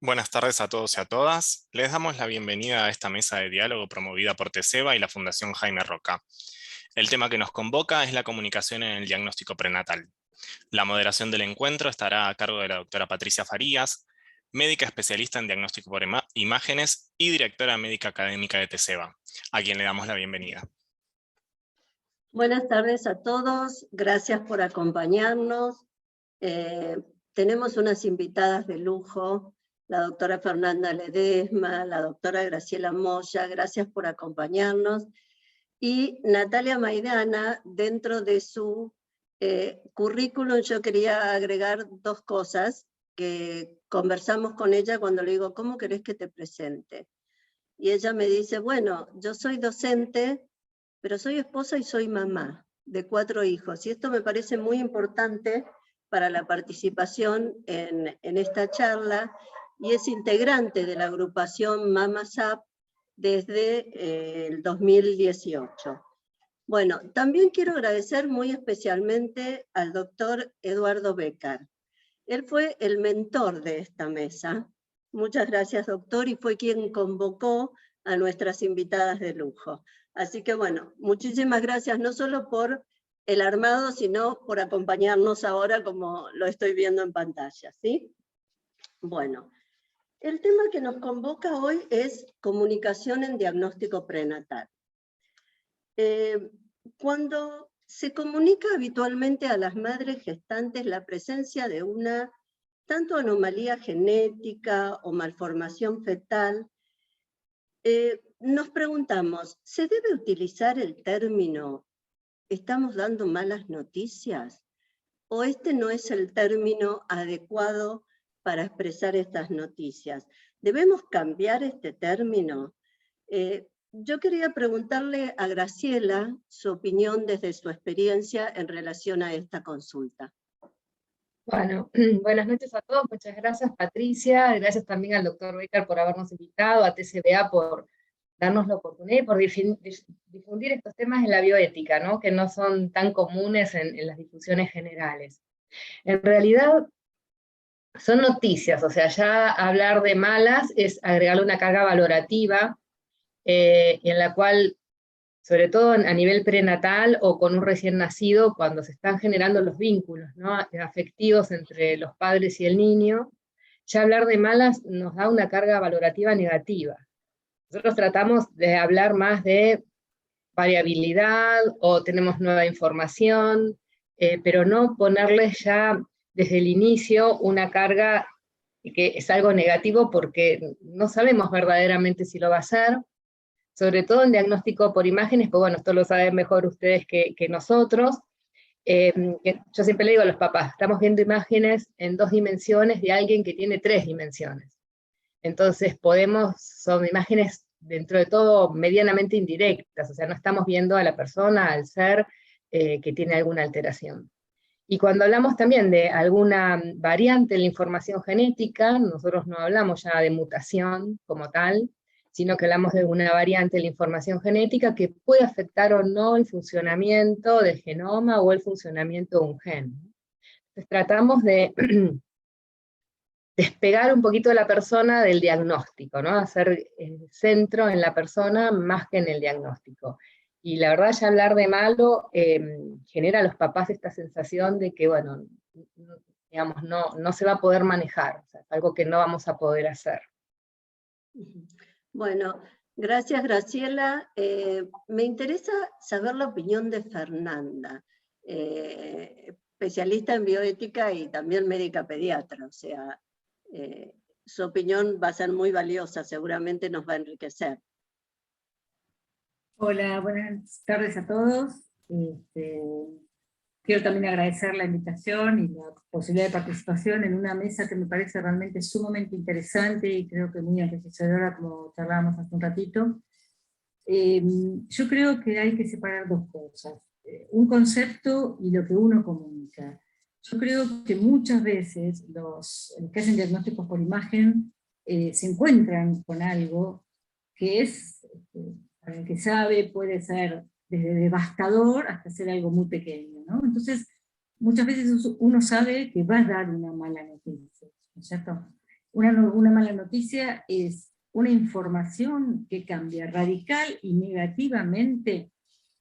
Buenas tardes a todos y a todas. Les damos la bienvenida a esta mesa de diálogo promovida por TESEBA y la Fundación Jaime Roca. El tema que nos convoca es la comunicación en el diagnóstico prenatal. La moderación del encuentro estará a cargo de la doctora Patricia Farías, médica especialista en diagnóstico por imágenes y directora médica académica de TESEBA, a quien le damos la bienvenida. Buenas tardes a todos, gracias por acompañarnos. Tenemos unas invitadas de lujo, la doctora Fernanda Ledesma, la doctora Graciela Moya, gracias por acompañarnos. Y Natalia Maidana, dentro de su currículum, yo quería agregar dos cosas que conversamos con ella cuando le digo, ¿cómo querés que te presente? Y ella me dice, bueno, yo soy docente, pero soy esposa y soy mamá de 4 hijos, y esto me parece muy importante para la participación en esta charla, y es integrante de la agrupación MAMASAP desde el 2018. Bueno, también quiero agradecer muy especialmente al doctor Eduardo Becar. Él fue el mentor de esta mesa. Muchas gracias, doctor, y fue quien convocó a nuestras invitadas de lujo. Así que bueno, muchísimas gracias no solo por el armado, sino por acompañarnos ahora como lo estoy viendo en pantalla, ¿sí? Bueno, el tema que nos convoca hoy es comunicación en diagnóstico prenatal. Cuando se comunica habitualmente a las madres gestantes la presencia de una tanto anomalía genética o malformación fetal, nos preguntamos, ¿se debe utilizar el término ¿estamos dando malas noticias? ¿O este no es el término adecuado para expresar estas noticias? ¿Debemos cambiar este término? Yo quería preguntarle a Graciela su opinión desde su experiencia en relación a esta consulta. Bueno, buenas noches a todos, muchas gracias Patricia, gracias también al doctor Becar por habernos invitado, a TCBA por darnos la oportunidad y por difundir estos temas en la bioética, ¿no? Que no son tan comunes en las difusiones generales. En realidad son noticias, o sea, ya hablar de malas es agregarle una carga valorativa en la cual, sobre todo a nivel prenatal o con un recién nacido, cuando se están generando los vínculos, ¿no?, afectivos entre los padres y el niño, ya hablar de malas nos da una carga valorativa negativa. Nosotros tratamos de hablar más de variabilidad o tenemos nueva información, pero no ponerles ya desde el inicio una carga que es algo negativo porque no sabemos verdaderamente si lo va a ser, sobre todo en diagnóstico por imágenes, pues bueno, esto lo saben mejor ustedes que nosotros. Yo siempre le digo a los papás, estamos viendo imágenes en 2 dimensiones de alguien que tiene 3 dimensiones. Entonces son imágenes dentro de todo medianamente indirectas, o sea, no estamos viendo a la persona, al ser que tiene alguna alteración. Y cuando hablamos también de alguna variante en la información genética, nosotros no hablamos ya de mutación como tal, sino que hablamos de una variante en la información genética que puede afectar o no el funcionamiento del genoma o el funcionamiento de un gen. Entonces tratamos de despegar un poquito de la persona del diagnóstico, ¿no? Hacer el centro en la persona más que en el diagnóstico. Y la verdad, ya hablar de malo genera a los papás esta sensación de que, bueno, digamos, no se va a poder manejar, o sea, es algo que no vamos a poder hacer. Bueno, gracias Graciela. Me interesa saber la opinión de Fernanda, especialista en bioética y también médica pediatra, o sea, su opinión va a ser muy valiosa, seguramente nos va a enriquecer. Hola, buenas tardes a todos. Quiero también agradecer la invitación y la posibilidad de participación en una mesa que me parece realmente sumamente interesante y creo que muy enriquecedora, como charlábamos hace un ratito. Yo creo que hay que separar 2 cosas, un concepto y lo que uno comunica. Yo creo que muchas veces los que hacen diagnósticos por imagen se encuentran con algo que es, para el que sabe, puede ser desde devastador hasta ser algo muy pequeño, ¿no? Entonces, muchas veces uno sabe que va a dar una mala noticia, ¿no es cierto? una mala noticia es una información que cambia radical y negativamente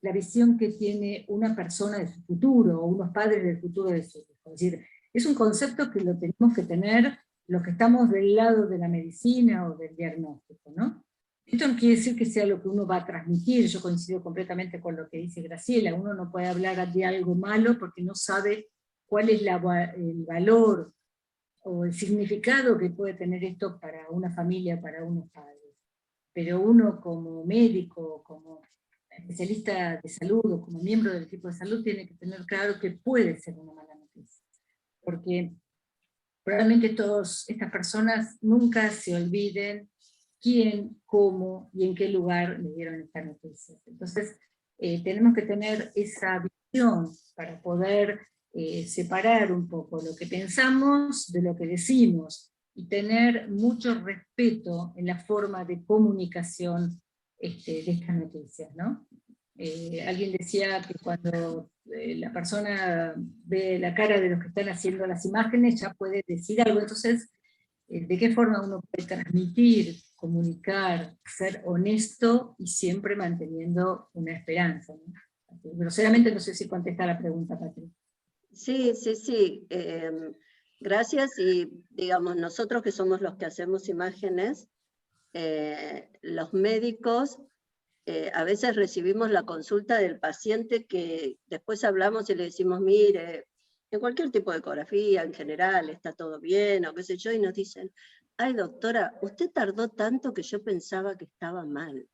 la visión que tiene una persona de su futuro, o unos padres del futuro de su hijo. Es decir, es un concepto que lo tenemos que tener los que estamos del lado de la medicina o del diagnóstico, ¿no? Esto no quiere decir que sea lo que uno va a transmitir, yo coincido completamente con lo que dice Graciela, uno no puede hablar de algo malo porque no sabe cuál es el valor o el significado que puede tener esto para una familia, para unos padres. Pero uno como médico, como especialista de salud o como miembro del equipo de salud tiene que tener claro que puede ser una mala noticia. Porque probablemente todas estas personas nunca se olviden quién, cómo y en qué lugar le dieron esta noticia. Entonces tenemos que tener esa visión para poder separar un poco lo que pensamos de lo que decimos, y tener mucho respeto en la forma de comunicación de estas noticias, ¿no? Alguien decía que cuando la persona ve la cara de los que están haciendo las imágenes ya puede decir algo. Entonces, ¿de qué forma uno puede transmitir, comunicar, ser honesto y siempre manteniendo una esperanza, ¿no? Groseramente no sé si contesta la pregunta, Patricia. Sí, sí, sí. Gracias, y digamos, nosotros que somos los que hacemos imágenes, los médicos, a veces recibimos la consulta del paciente que después hablamos y le decimos, mire, en cualquier tipo de ecografía, en general, está todo bien, o qué sé yo, y nos dicen, ay doctora, usted tardó tanto que yo pensaba que estaba mal.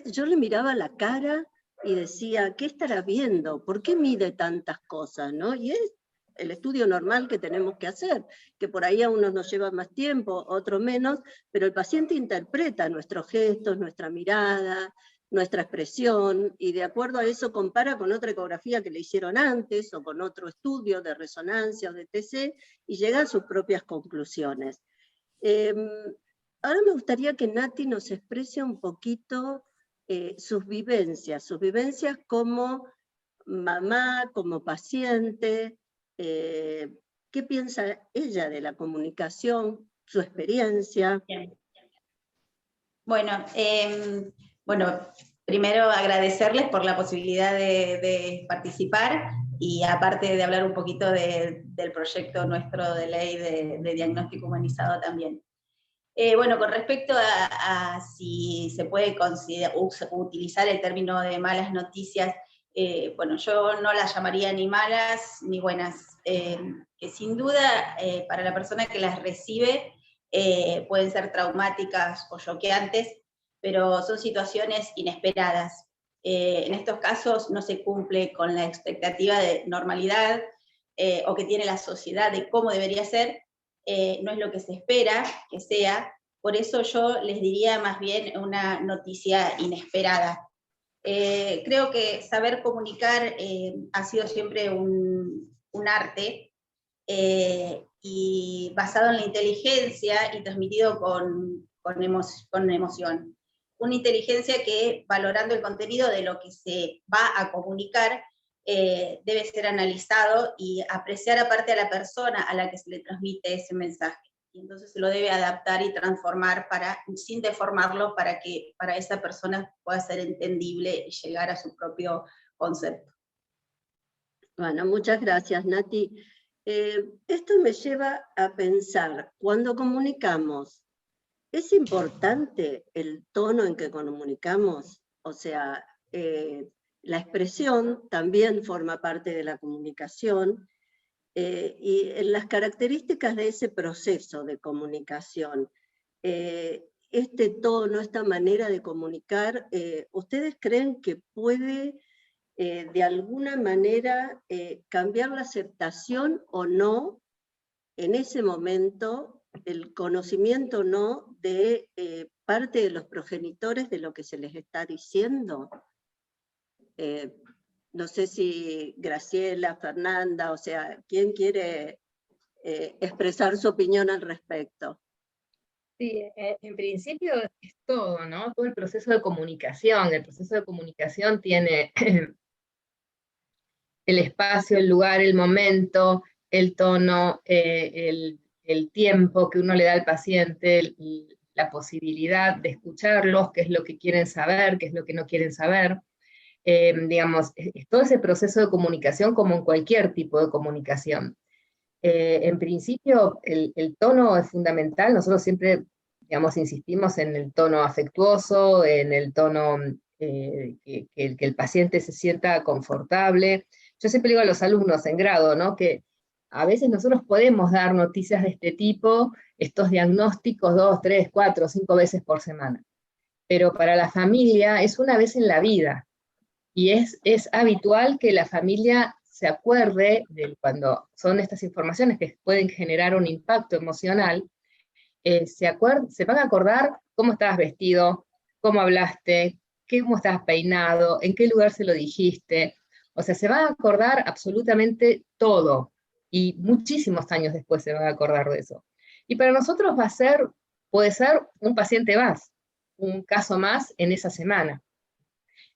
Yo le miraba la cara y decía, ¿qué estará viendo? ¿Por qué mide tantas cosas? ¿No? Y es el estudio normal que tenemos que hacer, que por ahí a unos nos lleva más tiempo, a otros menos, pero el paciente interpreta nuestros gestos, nuestra mirada, nuestra expresión, y de acuerdo a eso compara con otra ecografía que le hicieron antes, o con otro estudio de resonancia o de TC, y llega a sus propias conclusiones. Ahora me gustaría que Nati nos exprese un poquito sus vivencias como mamá, como paciente, qué piensa ella de la comunicación, su experiencia. Bien. Bueno, primero agradecerles por la posibilidad de participar, y aparte de hablar un poquito del proyecto nuestro de ley de diagnóstico humanizado también. Bueno, con respecto a si se puede utilizar el término de malas noticias, bueno, yo no las llamaría ni malas ni buenas, que sin duda para la persona que las recibe pueden ser traumáticas o choqueantes, pero son situaciones inesperadas. En estos casos no se cumple con la expectativa de normalidad o que tiene la sociedad de cómo debería ser. No es lo que se espera que sea, por eso yo les diría más bien una noticia inesperada. Creo que saber comunicar ha sido siempre un arte, y basado en la inteligencia y transmitido con emoción. Una inteligencia que, valorando el contenido de lo que se va a comunicar, debe ser analizado y apreciar aparte a la persona a la que se le transmite ese mensaje. Y entonces se lo debe adaptar y transformar sin deformarlo, para que para esa persona pueda ser entendible y llegar a su propio concepto. Bueno, muchas gracias, Nati. Esto me lleva a pensar, cuando comunicamos, ¿es importante el tono en que comunicamos? O sea, la expresión también forma parte de la comunicación, y en las características de ese proceso de comunicación, este tono, esta manera de comunicar, ¿ustedes creen que puede de alguna manera cambiar la aceptación o no en ese momento, el conocimiento o no de parte de los progenitores de lo que se les está diciendo? No sé si Graciela, Fernanda, o sea, ¿quién quiere expresar su opinión al respecto? Sí, en principio es todo, ¿no? Todo el proceso de comunicación. El proceso de comunicación tiene el espacio, el lugar, el momento, el tono, el el tiempo que uno le da al paciente, la posibilidad de escucharlos, qué es lo que quieren saber, qué es lo que no quieren saber. Digamos, todo ese proceso de comunicación como en cualquier tipo de comunicación. En principio, el tono es fundamental. Nosotros siempre, digamos, insistimos en el tono afectuoso, en el tono que el paciente se sienta confortable. Yo siempre digo a los alumnos en grado, ¿no?, que a veces nosotros podemos dar noticias de este tipo, estos diagnósticos 2, 3, 4, 5 veces por semana. Pero para la familia es una vez en la vida. Y es habitual que la familia se acuerde de cuando son estas informaciones que pueden generar un impacto emocional, se van a acordar cómo estabas vestido, cómo hablaste, cómo estabas peinado, en qué lugar se lo dijiste. O sea, se van a acordar absolutamente todo. Y muchísimos años después se van a acordar de eso. Y para nosotros puede ser un paciente más, un caso más en esa semana.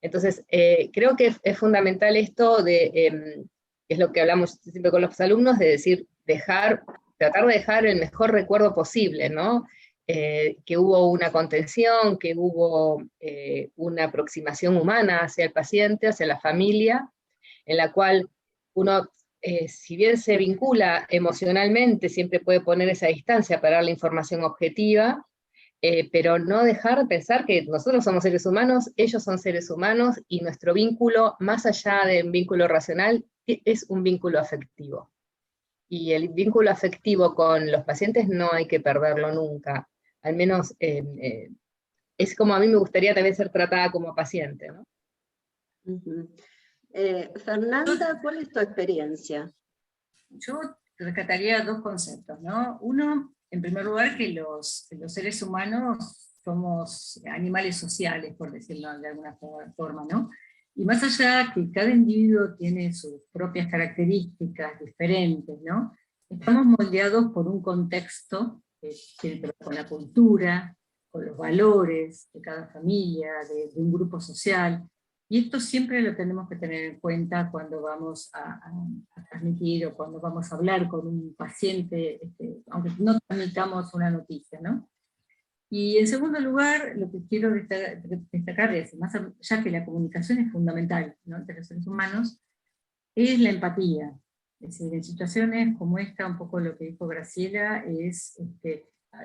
Entonces, creo que es fundamental esto es lo que hablamos siempre con los alumnos, de decir, tratar de dejar el mejor recuerdo posible, ¿no? Que hubo una contención, que hubo una aproximación humana hacia el paciente, hacia la familia, en la cual uno, si bien se vincula emocionalmente, siempre puede poner esa distancia para dar la información objetiva, pero no dejar de pensar que nosotros somos seres humanos, ellos son seres humanos, y nuestro vínculo, más allá de un vínculo racional, es un vínculo afectivo. Y el vínculo afectivo con los pacientes no hay que perderlo nunca. Al menos es como a mí me gustaría también ser tratada como paciente, ¿no? Fernanda, ¿cuál es tu experiencia? Yo rescataría dos conceptos, ¿no? Uno, en primer lugar, que los seres humanos somos animales sociales, por decirlo de alguna forma, ¿no? Y más allá que cada individuo tiene sus propias características diferentes, ¿no? Estamos moldeados por un contexto que tiene que ver con la cultura, con los valores de cada familia, de un grupo social, y esto siempre lo tenemos que tener en cuenta cuando vamos a transmitir o cuando vamos a hablar con un paciente, aunque no transmitamos una noticia, ¿no? Y en segundo lugar, lo que quiero destacar es, más allá que la comunicación es fundamental, ¿no?, entre los seres humanos, es la empatía. Es decir, en situaciones como esta, un poco lo que dijo Graciela, es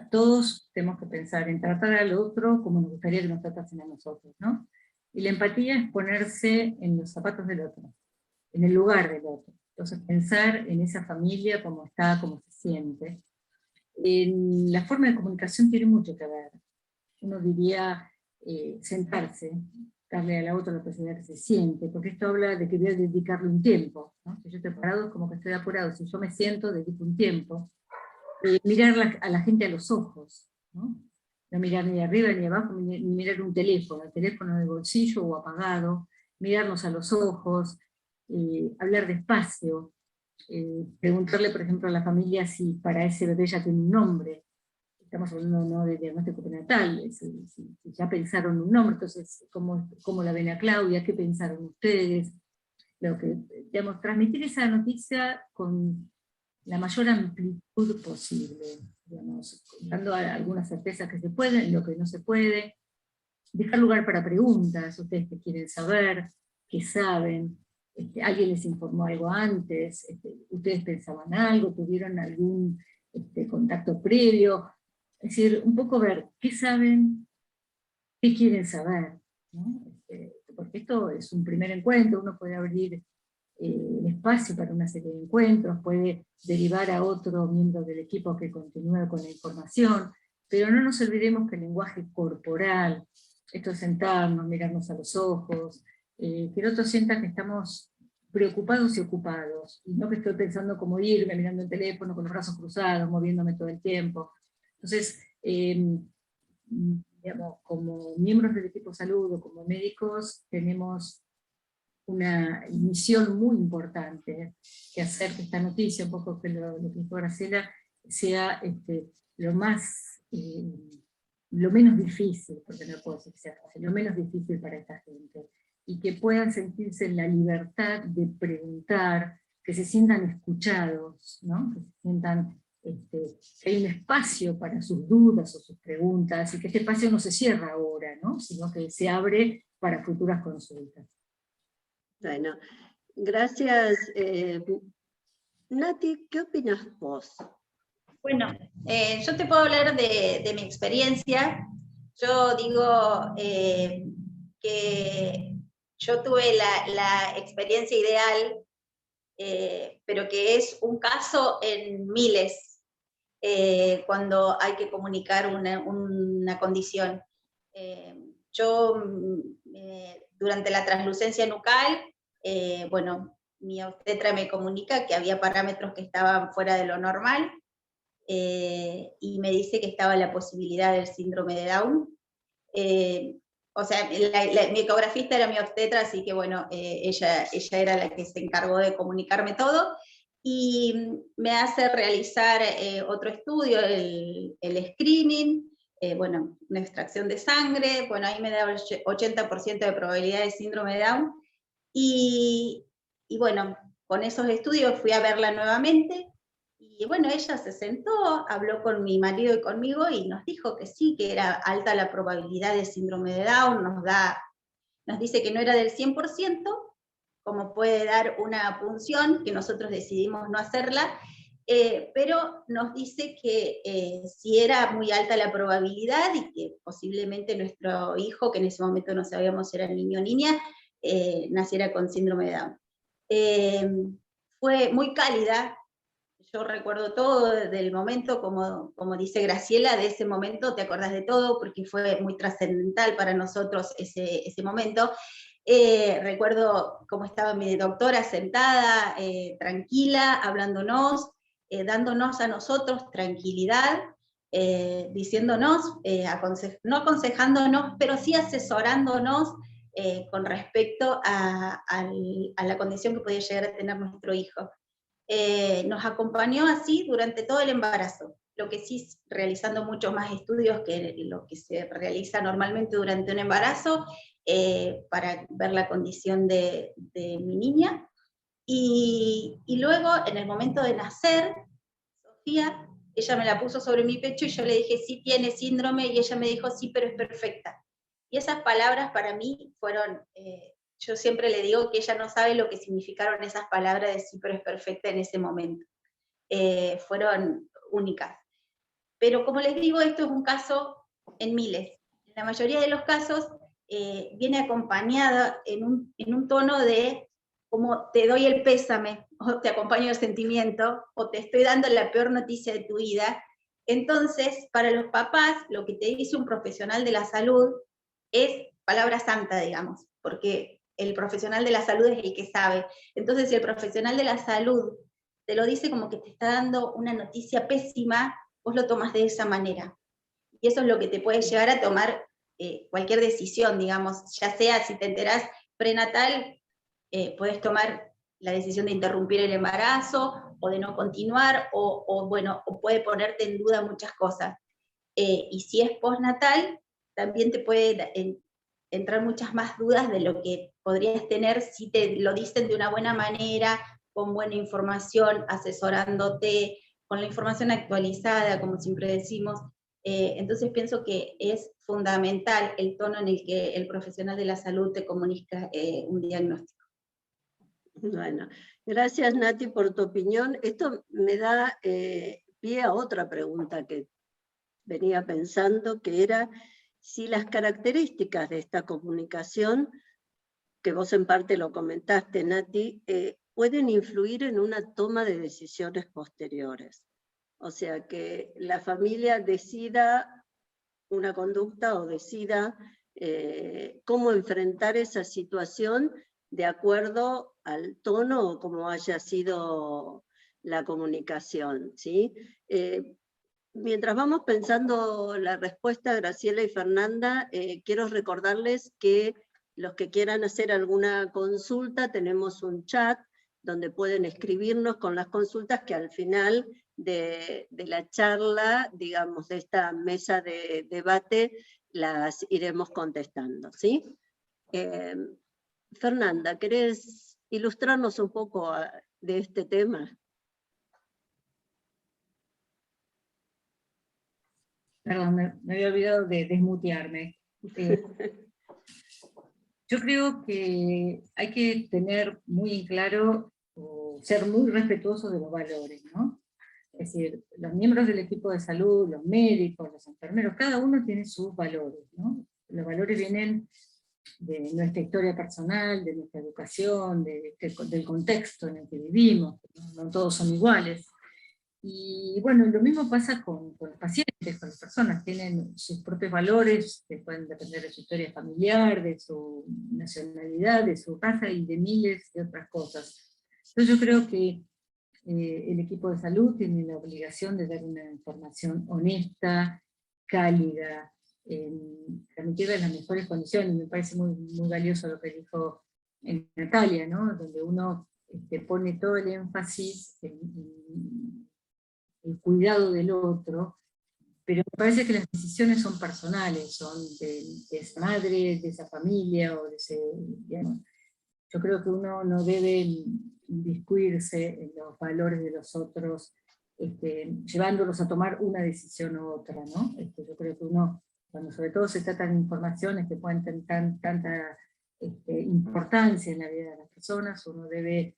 todos tenemos que pensar en tratar al otro como nos gustaría que nos tratasen a nosotros, ¿no? Y la empatía es ponerse en los zapatos del otro, en el lugar del otro. Entonces pensar en esa familia, cómo está, cómo se siente. La forma de comunicación tiene mucho que ver. Uno diría sentarse, darle a la otra la posibilidad que se siente, porque esto habla de que voy a dedicarle un tiempo, ¿no? Si yo estoy parado es como que estoy apurado, si yo me siento, dedico un tiempo. Mirar a la gente a los ojos, ¿no? No mirar ni de arriba ni de abajo, ni mirar un teléfono, el teléfono de bolsillo o apagado, mirarnos a los ojos, hablar despacio, preguntarle, por ejemplo, a la familia si para ese bebé ya tiene un nombre. Estamos hablando no de diagnóstico prenatal, si ya pensaron un nombre, entonces, ¿cómo la ven a Claudia? ¿Qué pensaron ustedes? Digamos, transmitir esa noticia con la mayor amplitud posible, digamos, dando algunas certezas que se pueden, lo que no se puede, dejar lugar para preguntas, ustedes que quieren saber, que saben, alguien les informó algo antes, ustedes pensaban algo, tuvieron algún contacto previo, es decir, un poco ver qué saben, qué quieren saber, ¿no? Porque esto es un primer encuentro, uno puede abrir el espacio para una serie de encuentros, puede derivar a otro miembro del equipo que continúe con la información, pero no nos olvidemos que el lenguaje corporal, esto es sentarnos, mirarnos a los ojos, que el otro sienta que estamos preocupados y ocupados, y no que estoy pensando cómo irme, mirando el teléfono con los brazos cruzados, moviéndome todo el tiempo. Entonces, digamos, como miembros del equipo de salud o como médicos, tenemos una misión muy importante, que hacer que esta noticia, un poco que lo que dijo Graciela, sea lo menos difícil, porque no puedo decir que sea fácil, lo menos difícil para esta gente, y que puedan sentirse en la libertad de preguntar, que se sientan escuchados, ¿no? Que se sientan que hay un espacio para sus dudas o sus preguntas, y que este espacio no se cierra ahora, ¿no? Sino que se abre para futuras consultas. Bueno, gracias. Nati, ¿qué opinas vos? Bueno, yo te puedo hablar de mi experiencia. Yo digo que yo tuve la experiencia ideal, pero que es un caso en miles, cuando hay que comunicar una condición. Yo, durante la translucencia nucal, bueno, mi obstetra me comunica que había parámetros que estaban fuera de lo normal, y me dice que estaba la posibilidad del síndrome de Down. O sea, mi ecografista era mi obstetra, así que bueno, ella era la que se encargó de comunicarme todo, y me hace realizar otro estudio, el screening, bueno, una extracción de sangre, bueno, ahí me da el 80% de probabilidad de síndrome de Down, y bueno, con esos estudios fui a verla nuevamente, y bueno, ella se sentó, habló con mi marido y conmigo y nos dijo que sí, que era alta la probabilidad de síndrome de Down, nos dice que no era del 100%, como puede dar una punción, que nosotros decidimos no hacerla, pero nos dice que sí era muy alta la probabilidad y que posiblemente nuestro hijo, que en ese momento no sabíamos si era niño o niña, naciera con síndrome de Down. Fue muy cálida. Yo recuerdo todo del momento, como dice Graciela, de ese momento te acordás de todo, porque fue muy trascendental para nosotros ese momento. Recuerdo cómo estaba mi doctora sentada, tranquila, hablándonos, dándonos a nosotros tranquilidad, diciéndonos, no aconsejándonos, pero sí asesorándonos con respecto a la condición que podía llegar a tener nuestro hijo. Nos acompañó así durante todo el embarazo, lo que sí realizando muchos más estudios que lo que se realiza normalmente durante un embarazo, para ver la condición de mi niña. Y luego, en el momento de nacer, Sofía, ella me la puso sobre mi pecho y yo le dije, sí tiene síndrome, y ella me dijo, sí, pero es perfecta. Y esas palabras para mí fueron... yo siempre le digo que ella no sabe lo que significaron esas palabras de sí, pero es perfecta en ese momento. Fueron únicas. Pero como les digo, esto es un caso en miles. En la mayoría de los casos viene acompañada en un tono de como te doy el pésame, o te acompaño el sentimiento, o te estoy dando la peor noticia de tu vida. Entonces, para los papás, lo que te dice un profesional de la salud es palabra santa, digamos, porque el profesional de la salud es el que sabe. Entonces, si el profesional de la salud te lo dice como que te está dando una noticia pésima, vos lo tomás de esa manera. Y eso es lo que te puede llevar a tomar cualquier decisión, digamos, ya sea si te enterás prenatal, puedes tomar la decisión de interrumpir el embarazo, o de no continuar, o puede ponerte en duda muchas cosas. Y si es postnatal, también te puede entrar muchas más dudas de lo que podrías tener si te lo dicen de una buena manera, con buena información, asesorándote, con la información actualizada, como siempre decimos. Entonces pienso que es fundamental el tono en el que el profesional de la salud te comunica un diagnóstico. Bueno, gracias Nati por tu opinión. Esto me da pie a otra pregunta que venía pensando, que era si las características de esta comunicación, que vos en parte lo comentaste, Nati, pueden influir en una toma de decisiones posteriores. O sea, que la familia decida una conducta o decida cómo enfrentar esa situación de acuerdo al tono o como haya sido la comunicación, ¿sí? Mientras vamos pensando la respuesta, Graciela y Fernanda, quiero recordarles que los que quieran hacer alguna consulta, tenemos un chat donde pueden escribirnos con las consultas que al final de la charla, digamos, de esta mesa de debate, las iremos contestando, ¿sí? Fernanda, ¿querés ilustrarnos un poco de este tema? Perdón, me había olvidado de desmutearme. Yo creo que hay que tener muy en claro, o ser muy respetuosos de los valores, ¿no? Es decir, los miembros del equipo de salud, los médicos, los enfermeros, cada uno tiene sus valores, ¿no? Los valores vienen de nuestra historia personal, de nuestra educación, del contexto en el que vivimos, no todos son iguales. Y bueno, lo mismo pasa con los pacientes, con las personas, tienen sus propios valores, que pueden depender de su historia familiar, de su nacionalidad, de su raza y de miles de otras cosas. Entonces yo creo que el equipo de salud tiene la obligación de dar una información honesta, cálida, transmitirla en las mejores condiciones. Me parece muy, muy valioso lo que dijo Natalia, ¿no? Donde uno pone todo el énfasis en el cuidado del otro, pero me parece que las decisiones son personales, son de esa madre, de esa familia, o de ese, digamos. Yo creo que uno no debe inmiscuirse en los valores de los otros, llevándolos a tomar una decisión u otra, ¿no? Yo creo que uno, cuando sobre todo se trata de informaciones que pueden tener tanta importancia en la vida de las personas, uno debe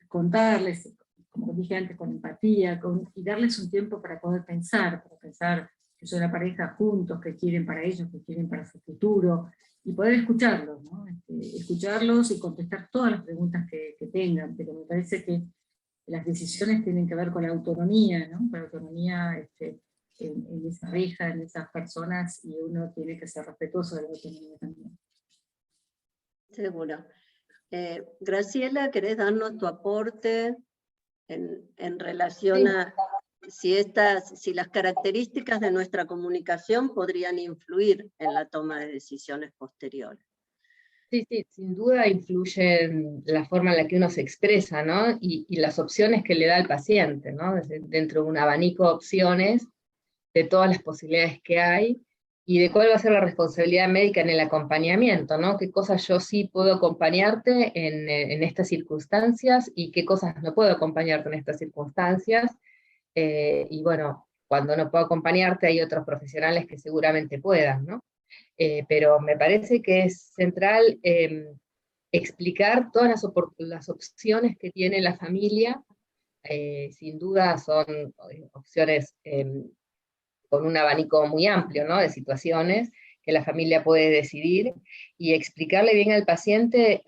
contarles, como dije antes, con empatía, y darles un tiempo para poder pensar que son una pareja juntos, que quieren para ellos, que quieren para su futuro, y poder escucharlos, ¿no? Escucharlos y contestar todas las preguntas que tengan, pero me parece que las decisiones tienen que ver con la autonomía, ¿no? Con la autonomía en esa pareja, en esas personas, y uno tiene que ser respetuoso de la autonomía también. Seguro. Graciela, ¿querés darnos tu aporte en relación a si las características de nuestra comunicación podrían influir en la toma de decisiones posteriores? Sí, sin duda influye en la forma en la que uno se expresa, ¿no? Y las opciones que le da al paciente, ¿no? Dentro de un abanico de opciones, de todas las posibilidades que hay, y de cuál va a ser la responsabilidad médica en el acompañamiento, ¿no? Qué cosas yo sí puedo acompañarte en estas circunstancias, y qué cosas no puedo acompañarte en estas circunstancias. Y bueno, cuando no puedo acompañarte hay otros profesionales que seguramente puedan, ¿no? Pero me parece que es central explicar todas las opciones que tiene la familia. Sin duda son opciones con un abanico muy amplio, ¿no? De situaciones que la familia puede decidir, y explicarle bien al paciente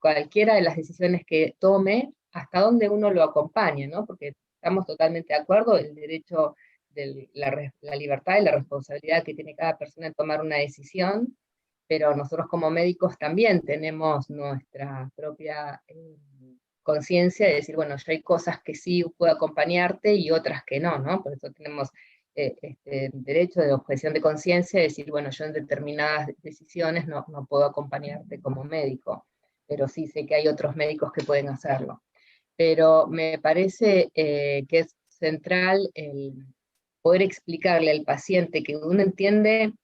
cualquiera de las decisiones que tome, hasta dónde uno lo acompaña, ¿no? Porque estamos totalmente de acuerdo, el derecho de la libertad y la responsabilidad que tiene cada persona en tomar una decisión, pero nosotros como médicos también tenemos nuestra propia conciencia de decir, bueno, yo hay cosas que sí puedo acompañarte y otras que no, ¿no? Por eso tenemos derecho de objeción de conciencia, de decir, bueno, yo en determinadas decisiones no puedo acompañarte como médico, pero sí sé que hay otros médicos que pueden hacerlo. Pero me parece que es central el poder explicarle al paciente que uno entiende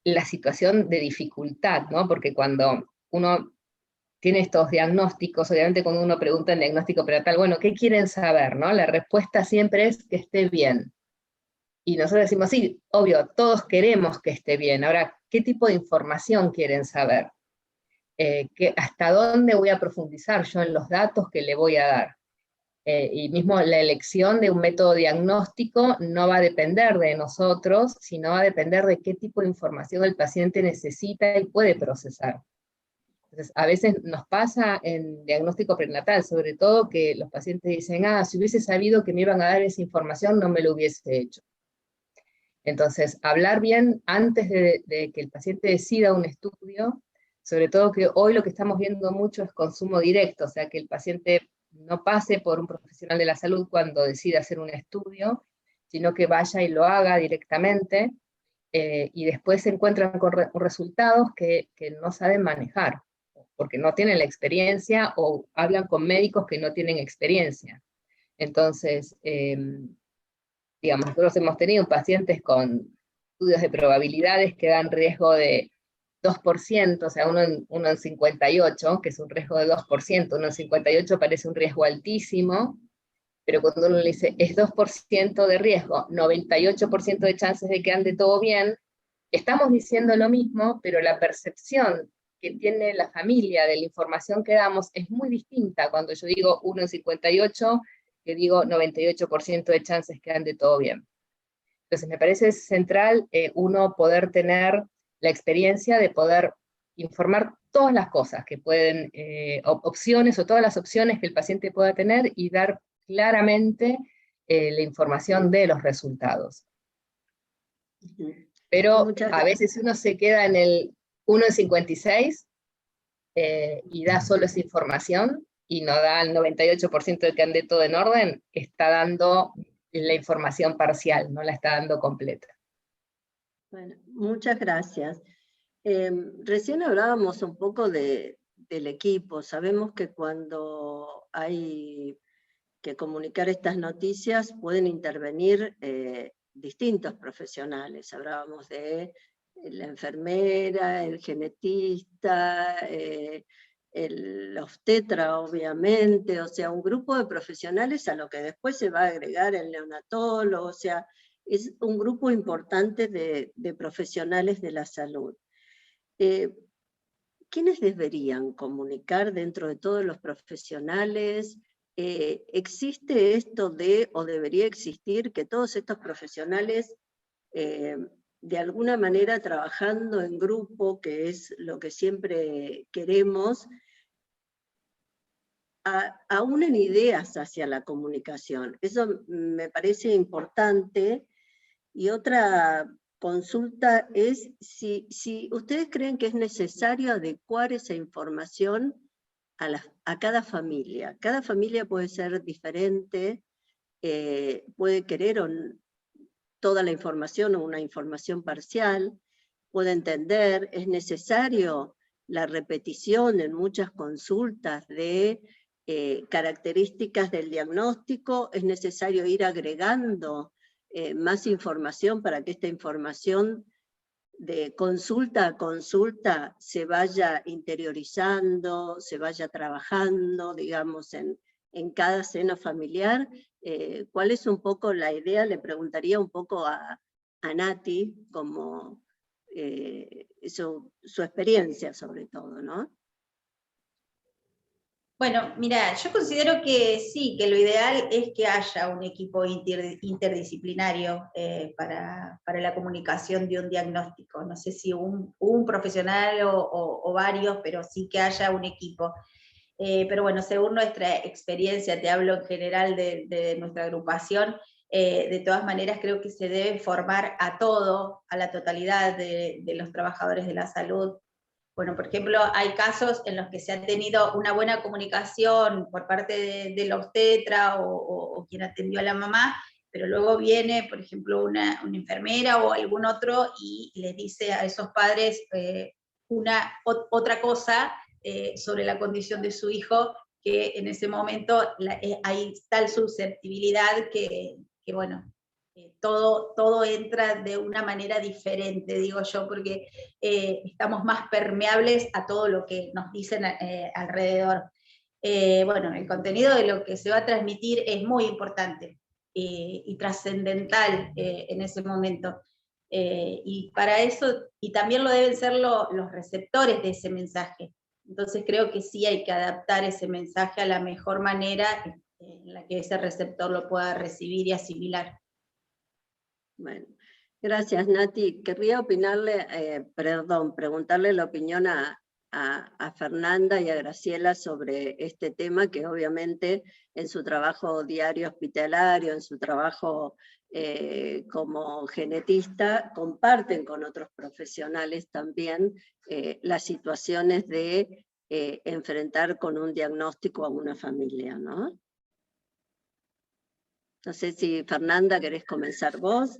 la situación de dificultad, ¿no? Porque cuando uno tiene estos diagnósticos, obviamente cuando uno pregunta en diagnóstico prenatal, bueno, ¿qué quieren saber, no? La respuesta siempre es que esté bien. Y nosotros decimos, sí, obvio, todos queremos que esté bien. Ahora, ¿qué tipo de información quieren saber? ¿Hasta dónde voy a profundizar yo en los datos que le voy a dar? Y mismo la elección de un método diagnóstico no va a depender de nosotros, sino va a depender de qué tipo de información el paciente necesita y puede procesar. Entonces, a veces nos pasa en diagnóstico prenatal, sobre todo, que los pacientes dicen, si hubiese sabido que me iban a dar esa información, no me lo hubiese hecho. Entonces, hablar bien antes de que el paciente decida un estudio, sobre todo que hoy lo que estamos viendo mucho es consumo directo, o sea, que el paciente no pase por un profesional de la salud cuando decide hacer un estudio, sino que vaya y lo haga directamente, y después se encuentran con resultados que no saben manejar, porque no tienen la experiencia, o hablan con médicos que no tienen experiencia. Entonces, digamos, nosotros hemos tenido pacientes con estudios de probabilidades que dan riesgo de 2%, o sea, uno en 58, que es un riesgo de 2%, uno en 58 parece un riesgo altísimo, pero cuando uno le dice es 2% de riesgo, 98% de chances de que ande todo bien, estamos diciendo lo mismo, pero la percepción que tiene la familia de la información que damos es muy distinta cuando yo digo 1 en 58, que digo 98% de chances que ande todo bien. Entonces me parece central uno poder tener la experiencia de poder informar todas las cosas que pueden, opciones o todas las opciones que el paciente pueda tener y dar claramente la información de los resultados. Pero a veces uno se queda en el 1 en 56 y da solo esa información y no da el 98% de que ande todo en orden, está dando la información parcial, no la está dando completa. Bueno, muchas gracias. Recién hablábamos un poco del equipo. Sabemos que cuando hay que comunicar estas noticias pueden intervenir distintos profesionales. Hablábamos de la enfermera, el genetista, el obstetra, obviamente, o sea, un grupo de profesionales a lo que después se va a agregar el neonatólogo, o sea, es un grupo importante de profesionales de la salud. ¿Quiénes deberían comunicar dentro de todos los profesionales? ¿Existe esto de, o debería existir, que todos estos profesionales de alguna manera trabajando en grupo, que es lo que siempre queremos, aúnen ideas hacia la comunicación? Eso me parece importante. Y otra consulta es si ustedes creen que es necesario adecuar esa información a cada familia. Cada familia puede ser diferente, puede querer toda la información o una información parcial, puede entender, es necesario la repetición en muchas consultas de características del diagnóstico, es necesario ir agregando más información para que esta información de consulta a consulta se vaya interiorizando, se vaya trabajando, digamos, en cada seno familiar. ¿Cuál es un poco la idea? Le preguntaría un poco a Nati, como su experiencia sobre todo, ¿no? Bueno, mira, yo considero que sí, que lo ideal es que haya un equipo interdisciplinario para la comunicación de un diagnóstico. No sé si un profesional o varios, pero sí que haya un equipo. Pero bueno, según nuestra experiencia, te hablo en general de nuestra agrupación, de todas maneras creo que se debe formar a la totalidad de los trabajadores de la salud. Bueno, por ejemplo, hay casos en los que se ha tenido una buena comunicación por parte del obstetra o quien atendió a la mamá, pero luego viene, por ejemplo, una enfermera o algún otro y les dice a esos padres otra cosa sobre la condición de su hijo, que en ese momento hay tal susceptibilidad que bueno, todo entra de una manera diferente, digo yo, porque estamos más permeables a todo lo que nos dicen alrededor. Bueno, el contenido de lo que se va a transmitir es muy importante y trascendental en ese momento. Y para eso, y también lo deben ser los receptores de ese mensaje. Entonces creo que sí hay que adaptar ese mensaje a la mejor manera en la que ese receptor lo pueda recibir y asimilar. Bueno, gracias Nati. Querría preguntarle la opinión a Fernanda y a Graciela sobre este tema, que obviamente en su trabajo diario hospitalario, en su trabajo como genetista, comparten con otros profesionales también las situaciones de enfrentar con un diagnóstico a una familia, ¿no? No sé si Fernanda querés comenzar vos.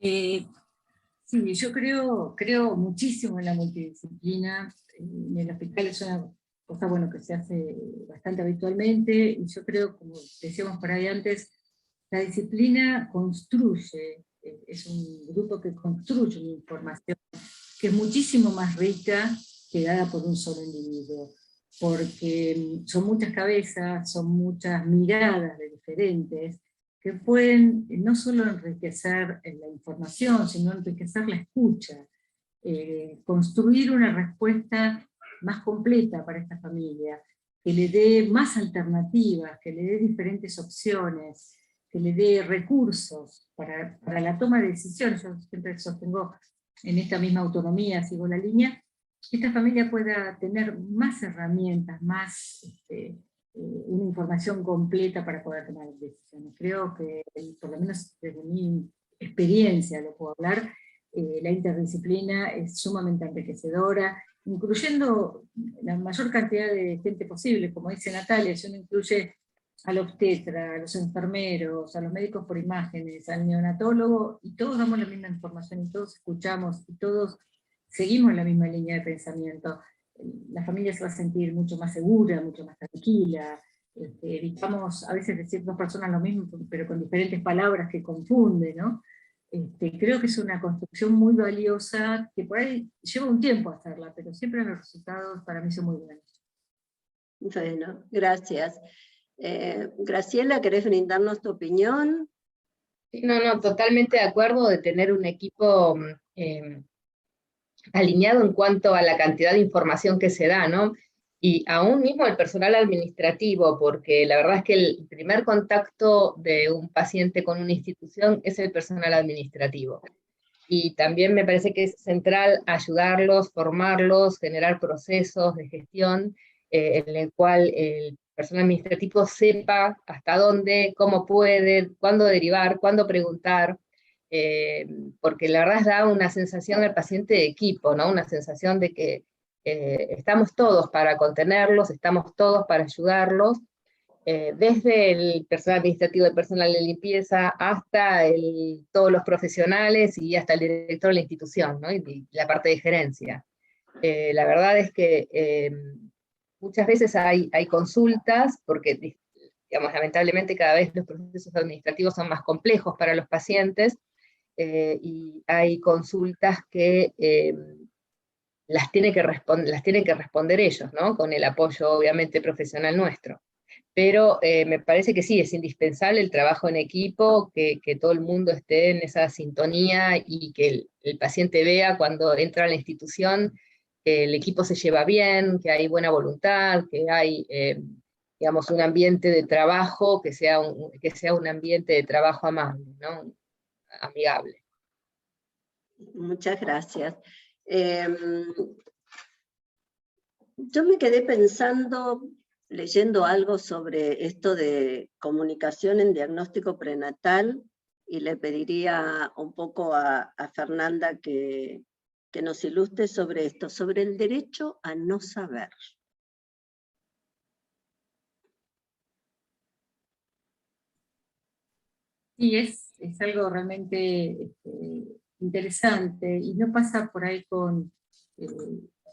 Sí, yo creo muchísimo en la multidisciplina. En el hospital es una cosa bueno, que se hace bastante habitualmente, y yo creo, como decíamos por ahí antes, la disciplina construye, es un grupo que construye una información que es muchísimo más rica que dada por un solo individuo. porque son muchas cabezas, son muchas miradas de diferentes, que pueden no solo enriquecer la información, sino enriquecer la escucha, construir una respuesta más completa para esta familia, que le dé más alternativas, que le dé diferentes opciones, que le dé recursos para la toma de decisiones. Yo siempre sostengo en esta misma autonomía, sigo la línea, que esta familia pueda tener más herramientas, más una información completa para poder tomar decisiones. Creo que, por lo menos desde mi experiencia lo puedo hablar, la interdisciplina es sumamente enriquecedora, incluyendo la mayor cantidad de gente posible, como dice Natalia, si uno incluye al obstetra, a los enfermeros, a los médicos por imágenes, al neonatólogo, y todos damos la misma información, y todos escuchamos, y todos seguimos la misma línea de pensamiento, la familia se va a sentir mucho más segura, mucho más tranquila, evitamos a veces decir dos personas lo mismo, pero con diferentes palabras que confunden, ¿no? Creo que es una construcción muy valiosa, que por ahí lleva un tiempo hacerla, pero siempre los resultados para mí son muy buenos. Bueno, gracias. Graciela, ¿querés brindarnos tu opinión? No, totalmente de acuerdo de tener un equipo alineado en cuanto a la cantidad de información que se da, ¿no? Y aún mismo el personal administrativo, porque la verdad es que el primer contacto de un paciente con una institución es el personal administrativo. Y también me parece que es central ayudarlos, formarlos, generar procesos de gestión en el cual el personal administrativo sepa hasta dónde, cómo puede, cuándo derivar, cuándo preguntar, porque la verdad da una sensación al paciente de equipo, ¿no? Una sensación de que estamos todos para contenerlos, estamos todos para ayudarlos, desde el personal administrativo, el personal de limpieza, hasta todos los profesionales y hasta el director de la institución, ¿no? Y la parte de gerencia. La verdad es que muchas veces hay consultas, porque digamos, lamentablemente cada vez los procesos administrativos son más complejos para los pacientes, y hay consultas que las tienen que responder ellos, ¿no? Con el apoyo obviamente profesional nuestro. Pero me parece que sí, es indispensable el trabajo en equipo, que todo el mundo esté en esa sintonía y que el paciente vea cuando entra a la institución que el equipo se lleva bien, que hay buena voluntad, que hay digamos, un ambiente de trabajo que sea un ambiente de trabajo amable, ¿no? Amigable. Muchas gracias. Yo me quedé pensando, leyendo algo sobre esto de comunicación en diagnóstico prenatal, y le pediría un poco a Fernanda que nos ilustre sobre esto, sobre el derecho a no saber. Sí, es algo realmente interesante, y no pasa por ahí con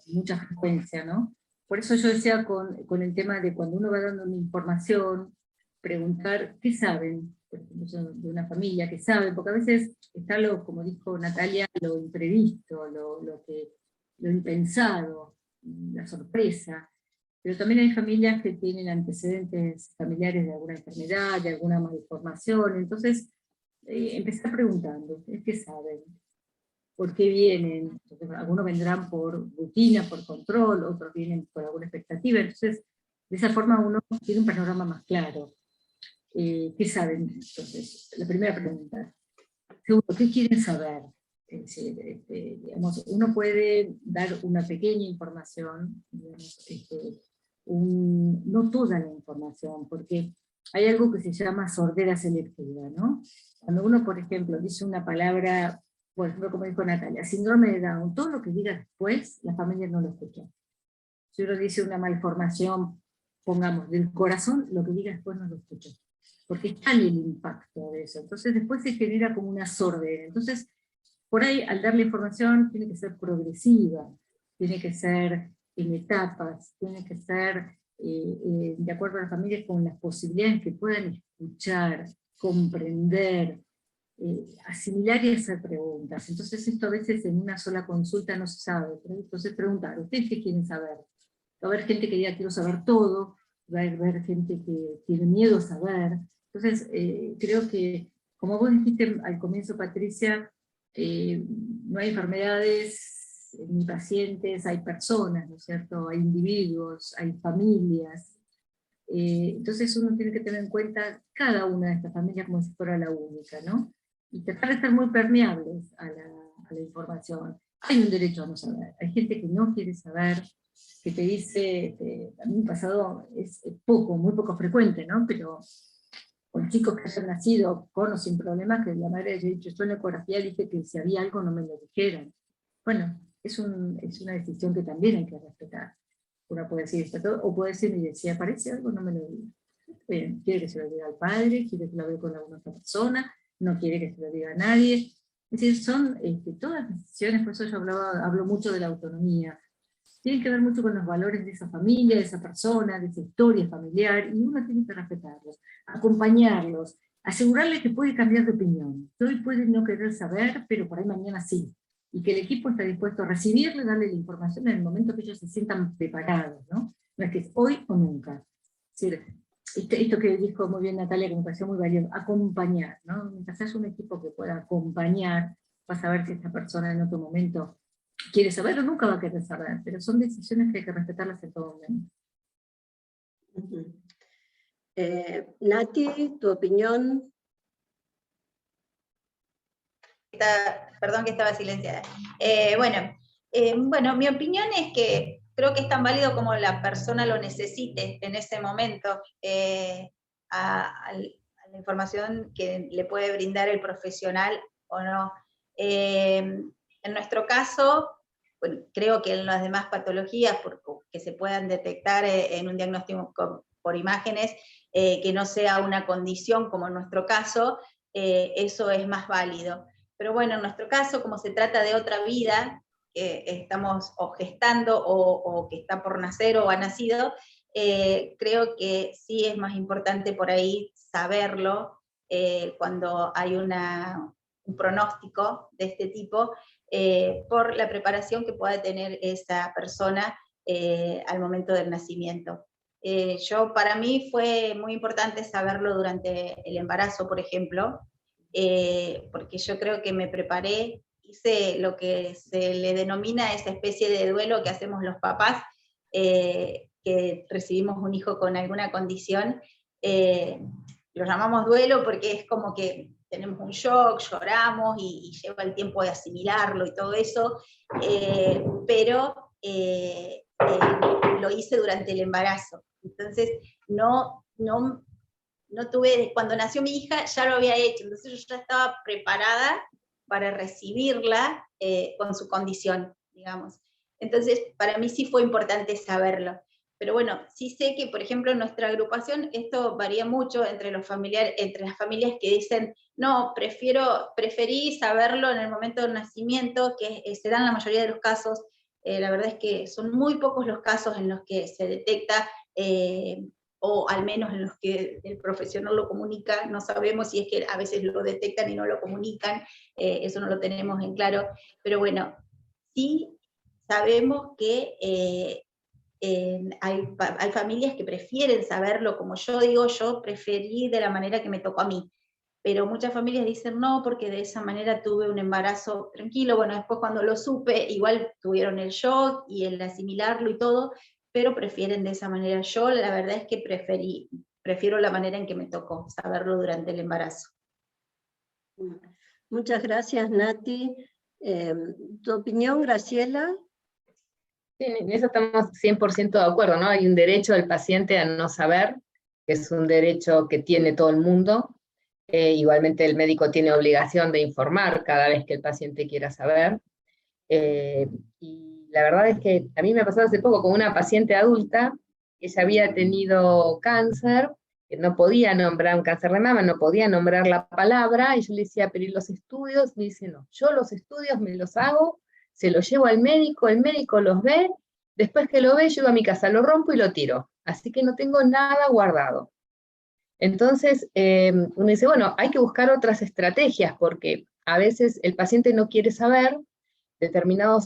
mucha frecuencia, ¿no? Por eso yo decía con el tema de cuando uno va dando una información, preguntar qué saben, por ejemplo, de una familia, qué saben, porque a veces está como dijo Natalia, lo imprevisto, lo impensado, la sorpresa, pero también hay familias que tienen antecedentes familiares de alguna enfermedad, de alguna malformación, entonces empezar preguntando, ¿qué saben? ¿Por qué vienen? Entonces, algunos vendrán por rutina, por control, otros vienen por alguna expectativa, entonces de esa forma uno tiene un panorama más claro. ¿Qué saben? Entonces, la primera pregunta. Segundo, ¿qué quieren saber? Digamos, uno puede dar una pequeña información, digamos, no toda la información, porque hay algo que se llama sordera selectiva, ¿no? Cuando uno, por ejemplo, dice una palabra, por ejemplo, como dijo Natalia, síndrome de Down, todo lo que diga después, la familia no lo escucha. Si uno dice una malformación, pongamos, del corazón, lo que diga después no lo escucha, porque está en el impacto de eso. Entonces después se genera como una sordera. Entonces, por ahí, al darle información, tiene que ser progresiva, tiene que ser en etapas, tiene que ser de acuerdo a las familias con las posibilidades que puedan escuchar, comprender, asimilar y hacer preguntas. Entonces esto a veces en una sola consulta no se sabe, pero entonces preguntar, ¿ustedes qué quieren saber? va a haber gente que diga quiero saber todo, va a haber gente que tiene miedo a saber. Entonces, creo que, como vos dijiste al comienzo, Patricia, no hay enfermedades ni pacientes, hay personas, ¿no es cierto? Hay individuos, hay familias. Entonces uno tiene que tener en cuenta cada una de estas familias como si fuera la única, ¿no? Y tratar de estar muy permeables a la información. Hay un derecho a no saber, hay gente que no quiere saber, que te dice, a mí pasado es poco, muy poco frecuente, ¿no? Pero con chicos que hayan nacido con o sin problemas, que la madre haya dicho, yo en la ecografía dije que si había algo no me lo dijeran. Bueno, es una decisión que también hay que respetar. Uno puede decir está todo, o puede decir, mire, si aparece algo no me lo diga. Bien, quiere que se lo diga al padre, quiere que lo vea con alguna otra persona, no quiere que se lo diga a nadie. Es decir, son todas decisiones, por eso yo hablo mucho de la autonomía. Tienen que ver mucho con los valores de esa familia, de esa persona, de esa historia familiar, y uno tiene que respetarlos, acompañarlos, asegurarles que puede cambiar de opinión. Hoy puede no querer saber, pero por ahí mañana sí. Y que el equipo está dispuesto a recibirle, darle la información en el momento que ellos se sientan preparados, ¿no? No es que es hoy o nunca. Es decir, esto que dijo muy bien Natalia, que me pareció muy valioso, acompañar, ¿no? Mientras haya un equipo que pueda acompañar, vas a ver si esta persona en otro momento quiere saber o nunca va a querer saber, pero son decisiones que hay que respetarlas en todo momento. Nati, ¿tu opinión? Perdón que estaba silenciada. Bueno, mi opinión es que creo que es tan válido como la persona lo necesite en ese momento, a la información que le puede brindar el profesional o no. En nuestro caso, bueno, creo que en las demás patologías que se puedan detectar en un diagnóstico por imágenes, que no sea una condición como en nuestro caso, eso es más válido. Pero bueno, en nuestro caso, como se trata de otra vida, que estamos o gestando o que está por nacer o ha nacido, creo que sí es más importante por ahí saberlo cuando hay un pronóstico de este tipo, por la preparación que pueda tener esa persona al momento del nacimiento. Para mí fue muy importante saberlo durante el embarazo, por ejemplo, porque yo creo que me preparé, hice lo que se le denomina esa especie de duelo que hacemos los papás, que recibimos un hijo con alguna condición. Lo llamamos duelo porque es como que tenemos un shock, lloramos y lleva el tiempo de asimilarlo y todo eso, pero lo hice durante el embarazo. Entonces, no tuve, cuando nació mi hija ya lo había hecho, entonces yo ya estaba preparada para recibirla con su condición, digamos. Entonces, para mí sí fue importante saberlo. Pero bueno, sí sé que, por ejemplo, en nuestra agrupación esto varía mucho entre los familiares, entre las familias que dicen, no, preferí saberlo en el momento del nacimiento, que se dan la mayoría de los casos. La verdad es que son muy pocos los casos en los que se detecta, o al menos en los que el profesional lo comunica. No sabemos si es que a veces lo detectan y no lo comunican, eso no lo tenemos en claro, pero bueno, sí sabemos que hay familias que prefieren saberlo, como yo digo, yo preferí de la manera que me tocó a mí, pero muchas familias dicen no, porque de esa manera tuve un embarazo tranquilo. Bueno, después cuando lo supe, igual tuvieron el shock y el asimilarlo y todo, pero prefieren de esa manera. Yo la verdad es que prefiero la manera en que me tocó, saberlo durante el embarazo. Muchas gracias, Nati. ¿Tu opinión, Graciela? Sí, en eso estamos 100% de acuerdo, ¿no? Hay un derecho del paciente a no saber, que es un derecho que tiene todo el mundo. Igualmente el médico tiene obligación de informar cada vez que el paciente quiera saber. Y la verdad es que a mí me ha pasado hace poco con una paciente adulta, que ella había tenido cáncer, que no podía nombrar un cáncer de mama, no podía nombrar la palabra, y yo le decía, pero ¿y los estudios? Me dice, no, yo los estudios me los hago, se los llevo al médico, el médico los ve, después que lo ve, llego a mi casa, lo rompo y lo tiro, así que no tengo nada guardado. Entonces, uno dice, bueno, hay que buscar otras estrategias, porque a veces el paciente no quiere saber, determinados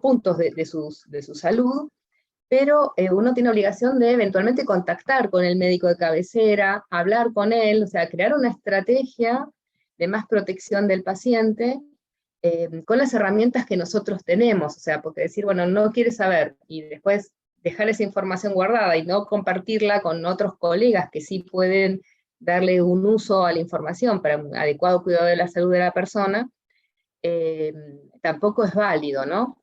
puntos de su salud, pero uno tiene obligación de eventualmente contactar con el médico de cabecera, hablar con él, o sea, crear una estrategia de más protección del paciente, con las herramientas que nosotros tenemos, o sea, porque decir, bueno, no quiere saber, y después dejar esa información guardada y no compartirla con otros colegas que sí pueden darle un uso a la información para un adecuado cuidado de la salud de la persona, tampoco es válido, ¿no?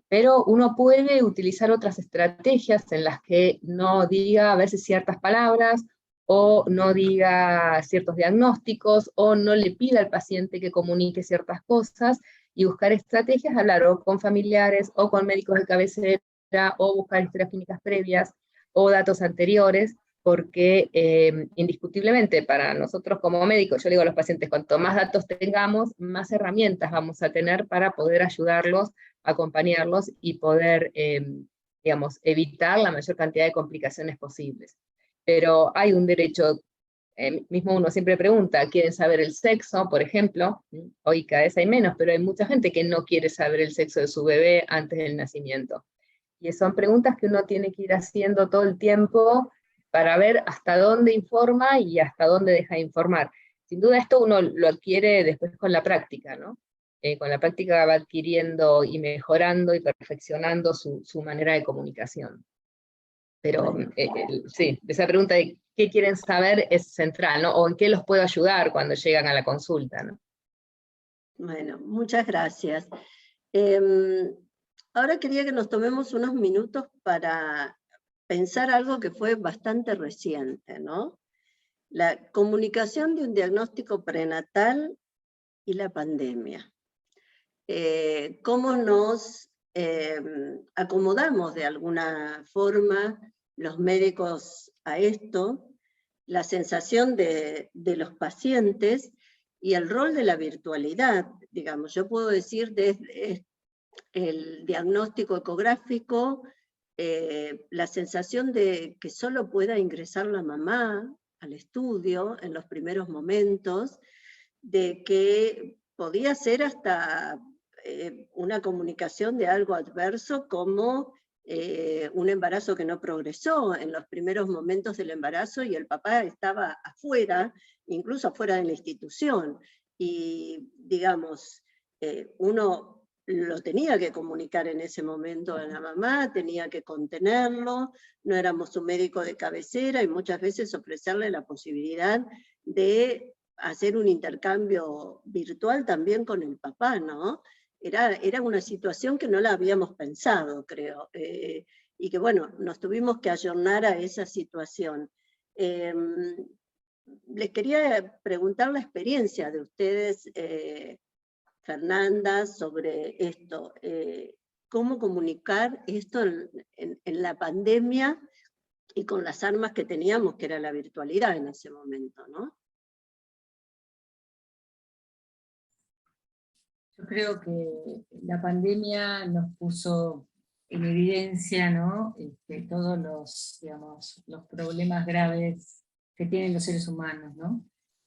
Pero uno puede utilizar otras estrategias en las que no diga a veces ciertas palabras, o no diga ciertos diagnósticos, o no le pida al paciente que comunique ciertas cosas, y buscar estrategias, hablar o con familiares, o con médicos de cabecera, o buscar historias clínicas previas, o datos anteriores, porque indiscutiblemente para nosotros como médicos, yo le digo a los pacientes, cuanto más datos tengamos, más herramientas vamos a tener para poder ayudarlos, acompañarlos y poder, digamos, evitar la mayor cantidad de complicaciones posibles. Pero hay un derecho, mismo uno siempre pregunta, ¿quieren saber el sexo, por ejemplo? Hoy cada vez hay menos, pero hay mucha gente que no quiere saber el sexo de su bebé antes del nacimiento. Y son preguntas que uno tiene que ir haciendo todo el tiempo para ver hasta dónde informa y hasta dónde deja de informar. Sin duda esto uno lo adquiere después con la práctica, ¿no? Con la práctica va adquiriendo y mejorando y perfeccionando su manera de comunicación. Pero sí, esa pregunta de qué quieren saber es central, ¿no? O en qué los puedo ayudar cuando llegan a la consulta, ¿no? Bueno, muchas gracias. Ahora quería que nos tomemos unos minutos para pensar algo que fue bastante reciente, ¿no? La comunicación de un diagnóstico prenatal y la pandemia. ¿Cómo nos acomodamos de alguna forma los médicos a esto? La sensación de los pacientes y el rol de la virtualidad, digamos. Yo puedo decir desde el diagnóstico ecográfico, la sensación de que solo pueda ingresar la mamá al estudio en los primeros momentos, de que podía ser hasta una comunicación de algo adverso como un embarazo que no progresó en los primeros momentos del embarazo y el papá estaba afuera, incluso afuera de la institución, y digamos, uno lo tenía que comunicar en ese momento a la mamá, tenía que contenerlo, no éramos un médico de cabecera y muchas veces ofrecerle la posibilidad de hacer un intercambio virtual también con el papá, ¿no? Era una situación que no la habíamos pensado, creo, y que bueno, nos tuvimos que ayornar a esa situación. Les quería preguntar la experiencia de ustedes, Fernanda, sobre esto. ¿Cómo comunicar esto en la pandemia y con las armas que teníamos, que era la virtualidad en ese momento, ¿no? Yo creo que la pandemia nos puso en evidencia, ¿no? Todos los, digamos, los problemas graves que tienen los seres humanos, ¿no?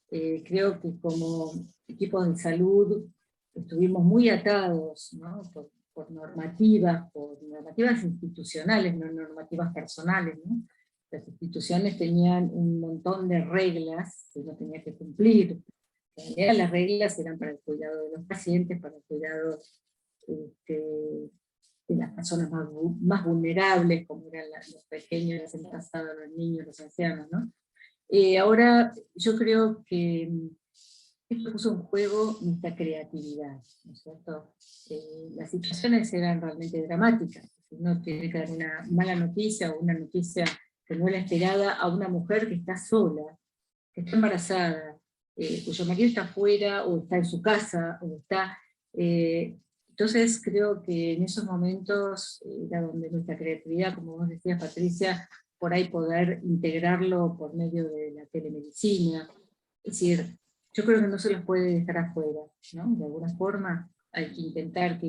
Creo que como equipos de salud estuvimos muy atados, ¿no? por normativas institucionales, no normativas personales, ¿no? Las instituciones tenían un montón de reglas que uno tenía que cumplir. En realidad las reglas eran para el cuidado de los pacientes, para el cuidado de las personas más vulnerables, como eran los pequeños, los embarazados, los niños, los ancianos, ¿no? Ahora yo creo que esto puso en juego nuestra creatividad, ¿no es cierto? Las situaciones eran realmente dramáticas. Uno tiene que dar una mala noticia o una noticia que no era esperada a una mujer que está sola, que está embarazada, cuyo marido está afuera, o está en su casa, o está... entonces creo que en esos momentos era donde nuestra creatividad, como vos decías, Patricia, por ahí poder integrarlo por medio de la telemedicina. Es decir, yo creo que no se los puede dejar afuera, ¿no? De alguna forma hay que intentar que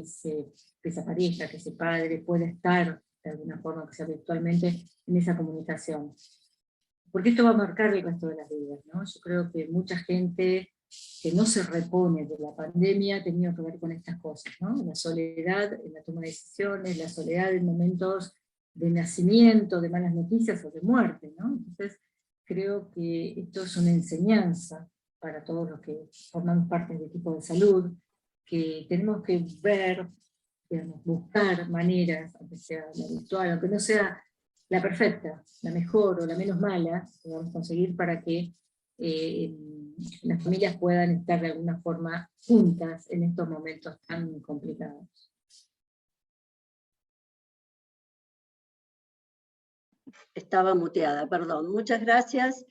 esa pareja, que ese padre pueda estar de alguna forma, que sea virtualmente, en esa comunicación. Porque esto va a marcar el resto de las vidas, ¿no? Yo creo que mucha gente que no se repone de la pandemia ha tenido que ver con estas cosas, ¿no? La soledad en la toma de decisiones, la soledad en momentos de nacimiento, de malas noticias o de muerte, ¿no? Entonces, creo que esto es una enseñanza para todos los que formamos parte del equipo de salud, que tenemos que ver, digamos, buscar maneras, aunque sea la virtual, aunque no sea la perfecta, la mejor o la menos mala, que vamos a conseguir para que las familias puedan estar de alguna forma juntas en estos momentos tan complicados. Estaba muteada, perdón. Muchas gracias.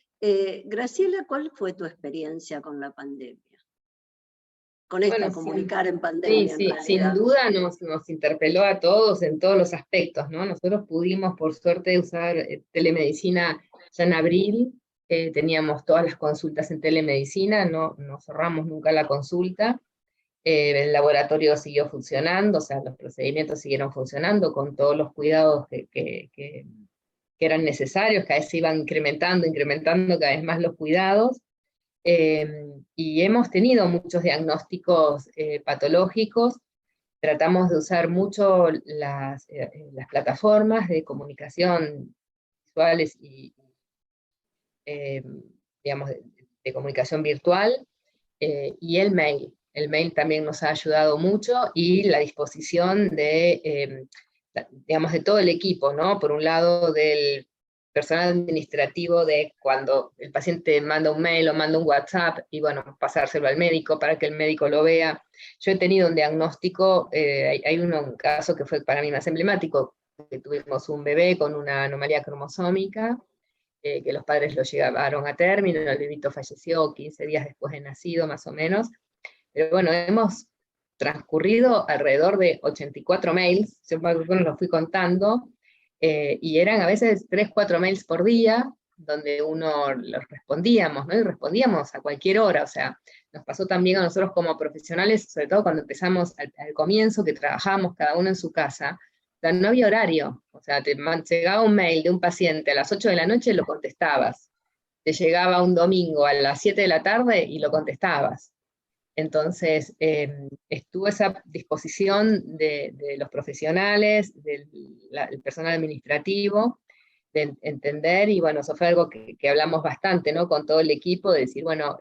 Graciela, ¿cuál fue tu experiencia con la pandemia? Con esto de comunicar en pandemia. Sí, sin duda nos interpeló a todos en todos los aspectos, ¿no? Nosotros pudimos, por suerte, usar telemedicina ya en abril, teníamos todas las consultas en telemedicina, no cerramos nunca la consulta, el laboratorio siguió funcionando, o sea, los procedimientos siguieron funcionando con todos los cuidados que eran necesarios, cada vez se iban incrementando cada vez más los cuidados, y hemos tenido muchos diagnósticos patológicos. Tratamos de usar mucho las plataformas de comunicación visuales y digamos, de comunicación virtual, y el mail. El mail también nos ha ayudado mucho, y la disposición de, digamos, de todo el equipo, ¿no? Por un lado, del personal administrativo, de cuando el paciente manda un mail o manda un WhatsApp, y bueno, pasárselo al médico para que el médico lo vea. Yo he tenido un diagnóstico, hay un caso que fue para mí más emblemático, que tuvimos un bebé con una anomalía cromosómica, que los padres lo llevaron a término, el bebito falleció 15 días después de nacido, más o menos. Pero bueno, hemos transcurrido alrededor de 84 mails, yo los fui contando, y eran a veces 3, 4 mails por día, donde uno los respondíamos, ¿no? Y respondíamos a cualquier hora, o sea, nos pasó también a nosotros como profesionales, sobre todo cuando empezamos al comienzo, que trabajábamos cada uno en su casa, o sea, no había horario, o sea, te llegaba un mail de un paciente a las 8 de la noche, lo contestabas, te llegaba un domingo a las 7 de la tarde y lo contestabas. Entonces, estuvo esa disposición de los profesionales, del personal administrativo, de entender, y bueno, eso fue algo que hablamos bastante, ¿no? Con todo el equipo, de decir, bueno,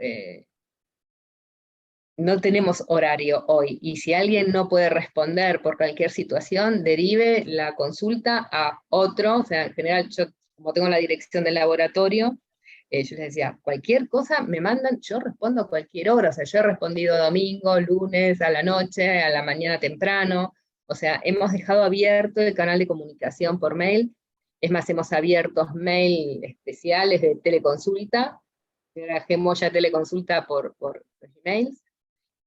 no tenemos horario hoy, y si alguien no puede responder por cualquier situación, derive la consulta a otro, o sea, en general yo, como tengo la dirección del laboratorio, yo les decía, cualquier cosa me mandan, yo respondo a cualquier hora, o sea, yo he respondido domingo, lunes, a la noche, a la mañana temprano, o sea, hemos dejado abierto el canal de comunicación por mail, es más, hemos abierto mail especiales de teleconsulta, trabajemos ya teleconsulta por emails,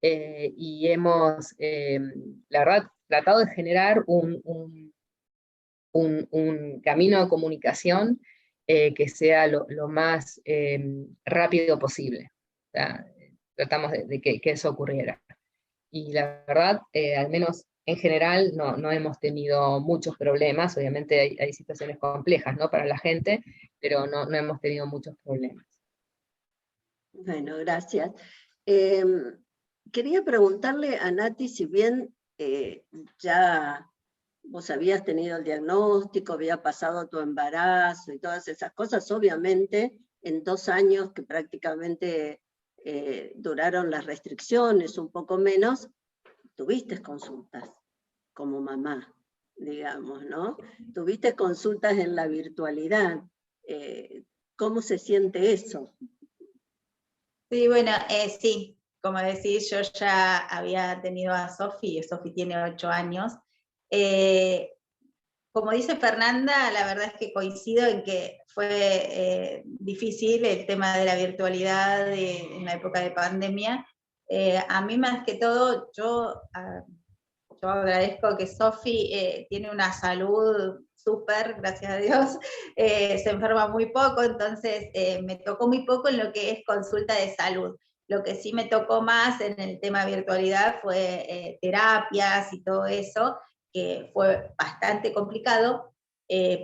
y hemos, la verdad, tratado de generar un camino de comunicación que sea lo más rápido posible. O sea, tratamos de que eso ocurriera. Y la verdad, al menos en general, no hemos tenido muchos problemas. Obviamente hay situaciones complejas, ¿no? Para la gente, pero no hemos tenido muchos problemas. Bueno, gracias. Quería preguntarle a Nati, si bien ya vos habías tenido el diagnóstico, había pasado tu embarazo y todas esas cosas, obviamente en 2 años que prácticamente duraron las restricciones, un poco menos, tuviste consultas como mamá, digamos, ¿no? Tuviste consultas en la virtualidad. ¿Cómo se siente eso? Sí, bueno, sí, como decís, yo ya había tenido a Sofi, y Sofi tiene 8 años. Como dice Fernanda, la verdad es que coincido en que fue difícil el tema de la virtualidad en la época de pandemia. A mí más que todo, yo agradezco que Sofi tiene una salud súper, gracias a Dios, se enferma muy poco, entonces me tocó muy poco en lo que es consulta de salud. Lo que sí me tocó más en el tema de virtualidad fue terapias y todo eso, que fue bastante complicado,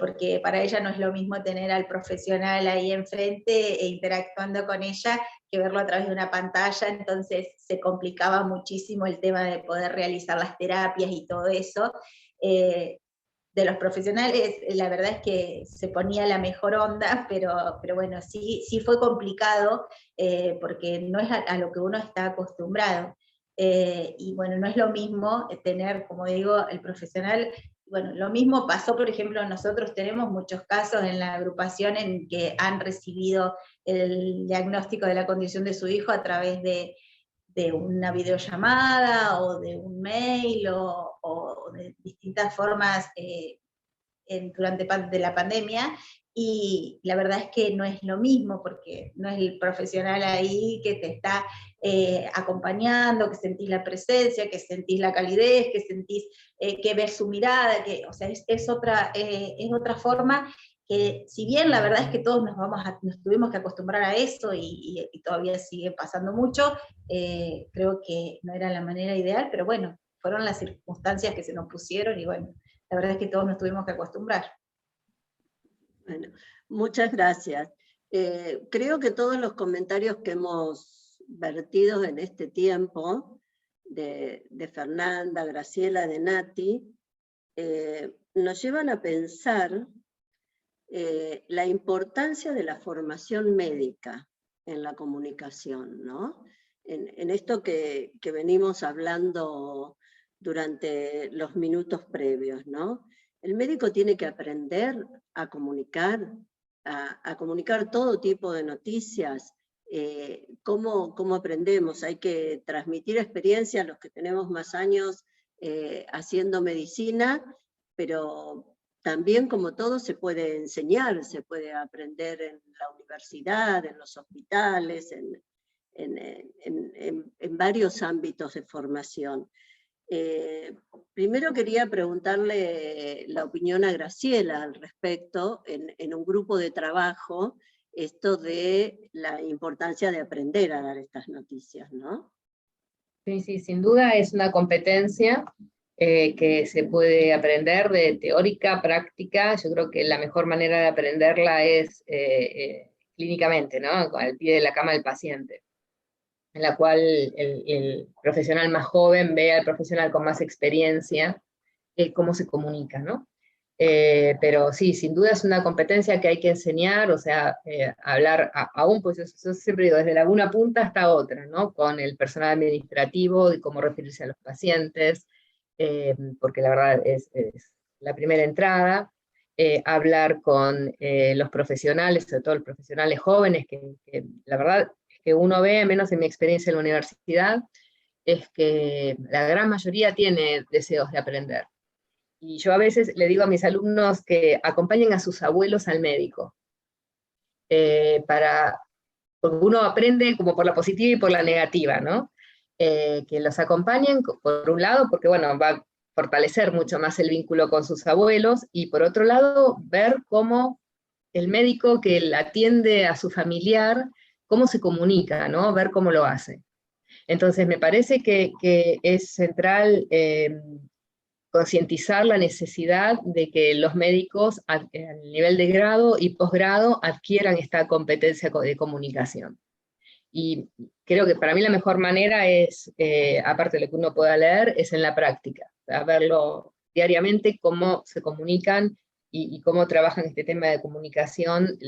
porque para ella no es lo mismo tener al profesional ahí enfrente e interactuando con ella que verlo a través de una pantalla, entonces se complicaba muchísimo el tema de poder realizar las terapias y todo eso. De los profesionales, la verdad es que se ponía la mejor onda, pero bueno, sí fue complicado, porque no es a lo que uno está acostumbrado. Y bueno, no es lo mismo tener, como digo, el profesional. Bueno, lo mismo pasó, por ejemplo, nosotros tenemos muchos casos en la agrupación en que han recibido el diagnóstico de la condición de su hijo a través de una videollamada o de un mail o de distintas formas durante la pandemia, y la verdad es que no es lo mismo, porque no es el profesional ahí que te está acompañando, que sentís la presencia, que sentís la calidez, que sentís que ves su mirada, o sea, es otra forma, que si bien la verdad es que todos nos tuvimos que acostumbrar a eso, y todavía sigue pasando mucho, creo que no era la manera ideal, pero bueno, fueron las circunstancias que se nos pusieron, y bueno, la verdad es que todos nos tuvimos que acostumbrar. Bueno, muchas gracias. Creo que todos los comentarios que hemos vertido en este tiempo, de Fernanda, Graciela, de Nati, nos llevan a pensar la importancia de la formación médica en la comunicación, ¿no? En esto que venimos hablando durante los minutos previos, ¿no? El médico tiene que aprender a comunicar todo tipo de noticias. ¿Cómo aprendemos? Hay que transmitir experiencia a los que tenemos más años haciendo medicina, pero también, como todo, se puede enseñar, se puede aprender en la universidad, en los hospitales, en varios ámbitos de formación. Primero quería preguntarle la opinión a Graciela al respecto, en un grupo de trabajo, esto de la importancia de aprender a dar estas noticias, ¿no? Sí, sin duda es una competencia que se puede aprender de teórica, práctica. Yo creo que la mejor manera de aprenderla es clínicamente, ¿no? Al pie de la cama del paciente, en la cual el profesional más joven ve al profesional con más experiencia cómo se comunica, ¿no? Pero sí, sin duda es una competencia que hay que enseñar, o sea, hablar aún, pues yo siempre digo, desde una punta hasta otra, ¿no? Con el personal administrativo, de cómo referirse a los pacientes, porque la verdad es la primera entrada, hablar con los profesionales, sobre todo los profesionales jóvenes, que la verdad es que uno ve, menos en mi experiencia en la universidad, es que la gran mayoría tiene deseos de aprender. Y yo a veces le digo a mis alumnos que acompañen a sus abuelos al médico, porque uno aprende como por la positiva y por la negativa, ¿no? Que los acompañen, por un lado, porque bueno, va a fortalecer mucho más el vínculo con sus abuelos, y por otro lado, ver cómo el médico que atiende a su familiar, cómo se comunica, ¿no? Ver cómo lo hace. Entonces me parece que es central concientizar la necesidad de que los médicos a nivel de grado y posgrado adquieran esta competencia de comunicación. Y creo que para mí la mejor manera es, aparte de lo que uno pueda leer, es en la práctica, verlo diariamente, cómo se comunican y cómo trabajan este tema de comunicación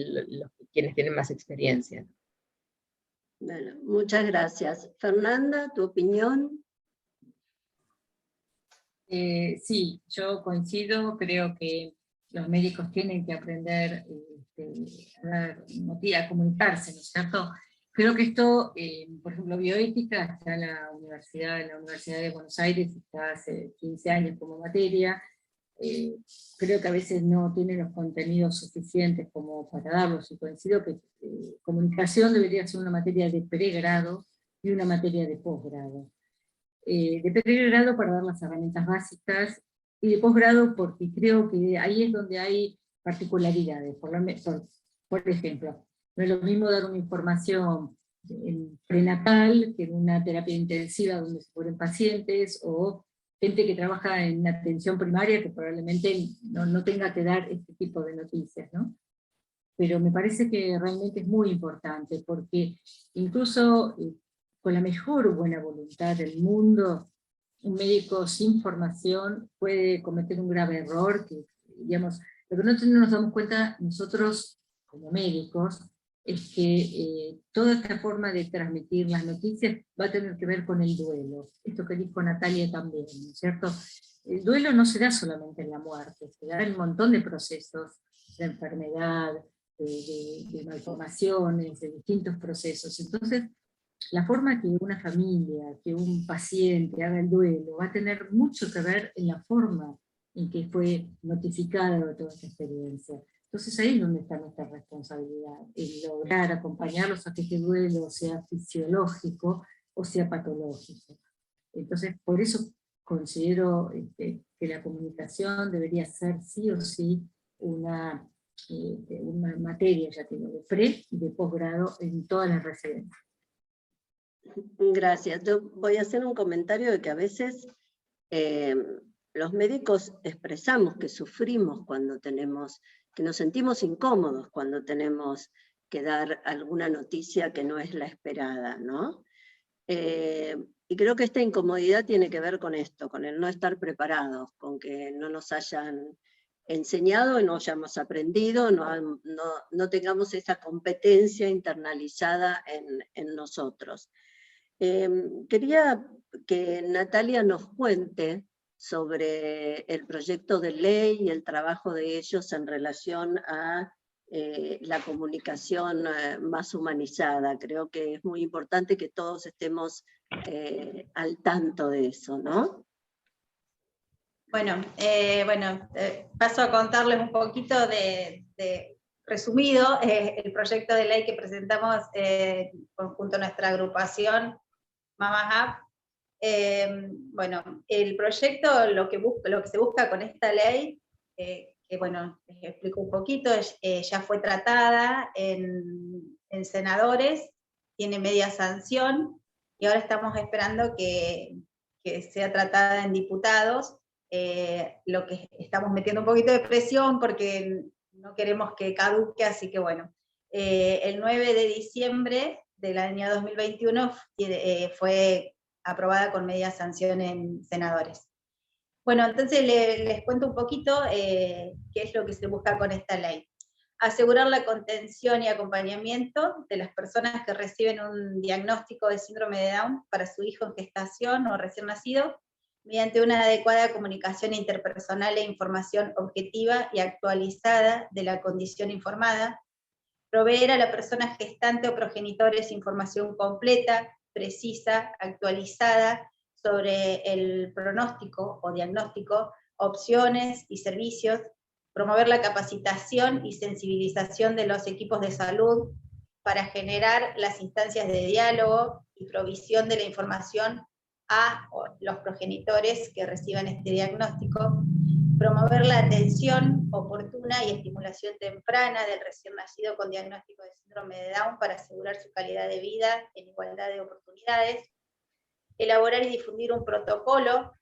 quienes tienen más experiencia. Bueno, muchas gracias. Fernanda, ¿tu opinión? Sí, yo coincido, creo que los médicos tienen que aprender a comunicarse, ¿no es cierto? Creo que esto, por ejemplo, bioética está en la Universidad de Buenos Aires, está hace 15 años como materia. Creo que a veces no tiene los contenidos suficientes como para darlos, y coincido que comunicación debería ser una materia de pregrado y una materia de posgrado. De pregrado para dar las herramientas básicas, y de posgrado porque creo que ahí es donde hay particularidades. Por ejemplo, no es lo mismo dar una información prenatal que en una terapia intensiva donde se ponen pacientes, o gente que trabaja en atención primaria que probablemente no tenga que dar este tipo de noticias, ¿no? Pero me parece que realmente es muy importante, porque incluso con la mejor buena voluntad del mundo, un médico sin formación puede cometer un grave error, que, digamos, lo que no nos damos cuenta nosotros como médicos, es que toda esta forma de transmitir las noticias va a tener que ver con el duelo. Esto que dijo Natalia también, ¿no es cierto? El duelo no se da solamente en la muerte, se da en un montón de procesos de enfermedad, de malformaciones, de distintos procesos. Entonces, la forma que una familia, que un paciente haga el duelo, va a tener mucho que ver en la forma en que fue notificada toda esta experiencia. Entonces ahí es donde está nuestra responsabilidad, en lograr acompañarlos a que este duelo sea fisiológico o sea patológico. Entonces, por eso considero que la comunicación debería ser sí o sí una materia, ya tengo, de pre y de posgrado en todas las residencias. Gracias. Yo voy a hacer un comentario de que a veces los médicos expresamos que sufrimos cuando tenemos, que nos sentimos incómodos cuando tenemos que dar alguna noticia que no es la esperada, ¿no? Y creo que esta incomodidad tiene que ver con esto, con el no estar preparados, con que no nos hayan enseñado, no hayamos aprendido, no tengamos esa competencia internalizada en nosotros. Quería que Natalia nos cuente sobre el proyecto de ley y el trabajo de ellos en relación a la comunicación más humanizada. Creo que es muy importante que todos estemos al tanto de eso, ¿no? Bueno, paso a contarles un poquito de resumido el proyecto de ley que presentamos junto a nuestra agrupación Mama Hub. Bueno, el proyecto, lo que se busca con esta ley, que bueno, les explico un poquito, ya fue tratada en senadores, tiene media sanción, y ahora estamos esperando que sea tratada en diputados. Lo que estamos metiendo un poquito de presión porque no queremos que caduque, así que bueno, el 9 de diciembre del año 2021 fue aprobada con media sanción en senadores. Bueno, entonces les cuento un poquito qué es lo que se busca con esta ley. Asegurar la contención y acompañamiento de las personas que reciben un diagnóstico de síndrome de Down para su hijo en gestación o recién nacido, mediante una adecuada comunicación interpersonal e información objetiva y actualizada de la condición informada, proveer a la persona gestante o progenitores información completa, precisa, actualizada sobre el pronóstico o diagnóstico, opciones y servicios, promover la capacitación y sensibilización de los equipos de salud para generar las instancias de diálogo y provisión de la información a los progenitores que reciban este diagnóstico, promover la atención oportuna y estimulación temprana del recién nacido con diagnóstico de síndrome de Down para asegurar su calidad de vida en igualdad de oportunidades, elaborar y difundir un protocolo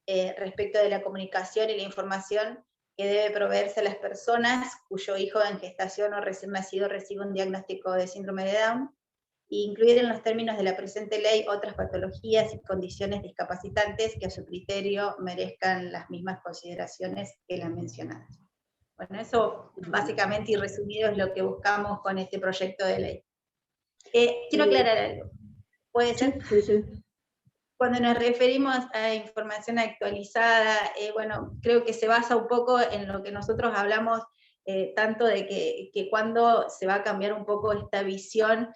respecto de la comunicación y la información que debe proveerse a las personas cuyo hijo en gestación o recién nacido recibe un diagnóstico de síndrome de Down, e incluir en los términos de la presente ley otras patologías y condiciones discapacitantes que a su criterio merezcan las mismas consideraciones que las mencionadas. Bueno, eso básicamente y resumido es lo que buscamos con este proyecto de ley. Quiero aclarar algo. ¿Puede ser? Sí, sí. Cuando nos referimos a información actualizada, bueno, creo que se basa un poco en lo que nosotros hablamos, tanto de que cuando se va a cambiar un poco esta visión,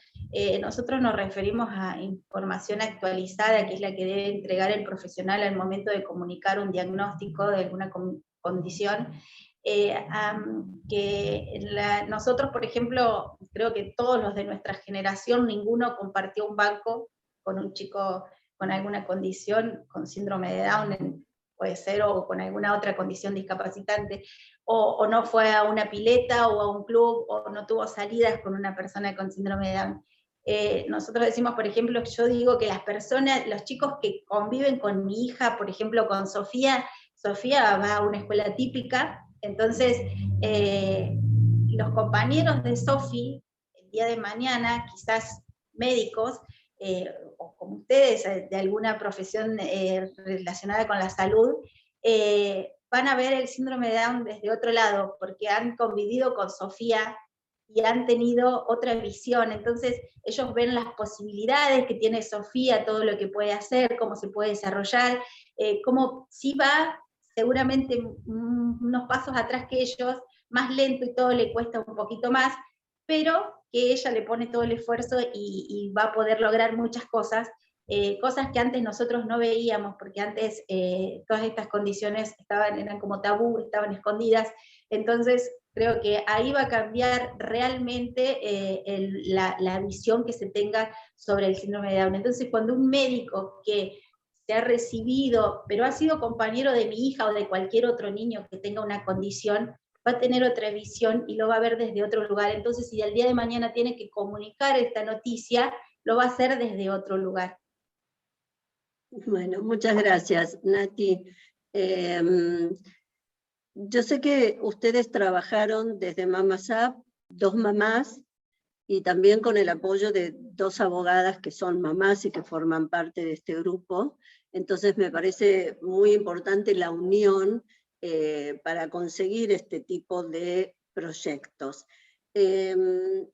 nosotros nos referimos a información actualizada, que es la que debe entregar el profesional al momento de comunicar un diagnóstico de alguna condición. Nosotros, por ejemplo, creo que todos los de nuestra generación, ninguno compartió un banco con un chico con alguna condición, con síndrome de Down, puede ser, o con alguna otra condición discapacitante, o no fue a una pileta o a un club, o no tuvo salidas con una persona con síndrome de Down. nosotros decimos, por ejemplo, yo digo que las personas, los chicos que conviven con mi hija, por ejemplo, con Sofía, Sofía va a una escuela típica, entonces los compañeros de Sofía, el día de mañana, quizás médicos, o como ustedes, de alguna profesión relacionada con la salud, van a ver el síndrome de Down desde otro lado, porque han convivido con Sofía y han tenido otra visión. Entonces ellos ven las posibilidades que tiene Sofía, todo lo que puede hacer, cómo se puede desarrollar, cómo sí va seguramente unos pasos atrás que ellos, más lento y todo le cuesta un poquito más, pero que ella le pone todo el esfuerzo y va a poder lograr muchas cosas, cosas que antes nosotros no veíamos, porque antes todas estas condiciones eran como tabú, estaban escondidas. Entonces creo que ahí va a cambiar realmente la visión que se tenga sobre el síndrome de Down. Entonces cuando un médico que se ha recibido, pero ha sido compañero de mi hija o de cualquier otro niño que tenga una condición, va a tener otra visión y lo va a ver desde otro lugar. Entonces, si el día de mañana tiene que comunicar esta noticia, lo va a hacer desde otro lugar. Bueno, muchas gracias, Nati. Yo sé que ustedes trabajaron desde Mamas Up, 2 mamás, y también con el apoyo de 2 abogadas que son mamás y que forman parte de este grupo. Entonces me parece muy importante la unión para conseguir este tipo de proyectos. Tenemos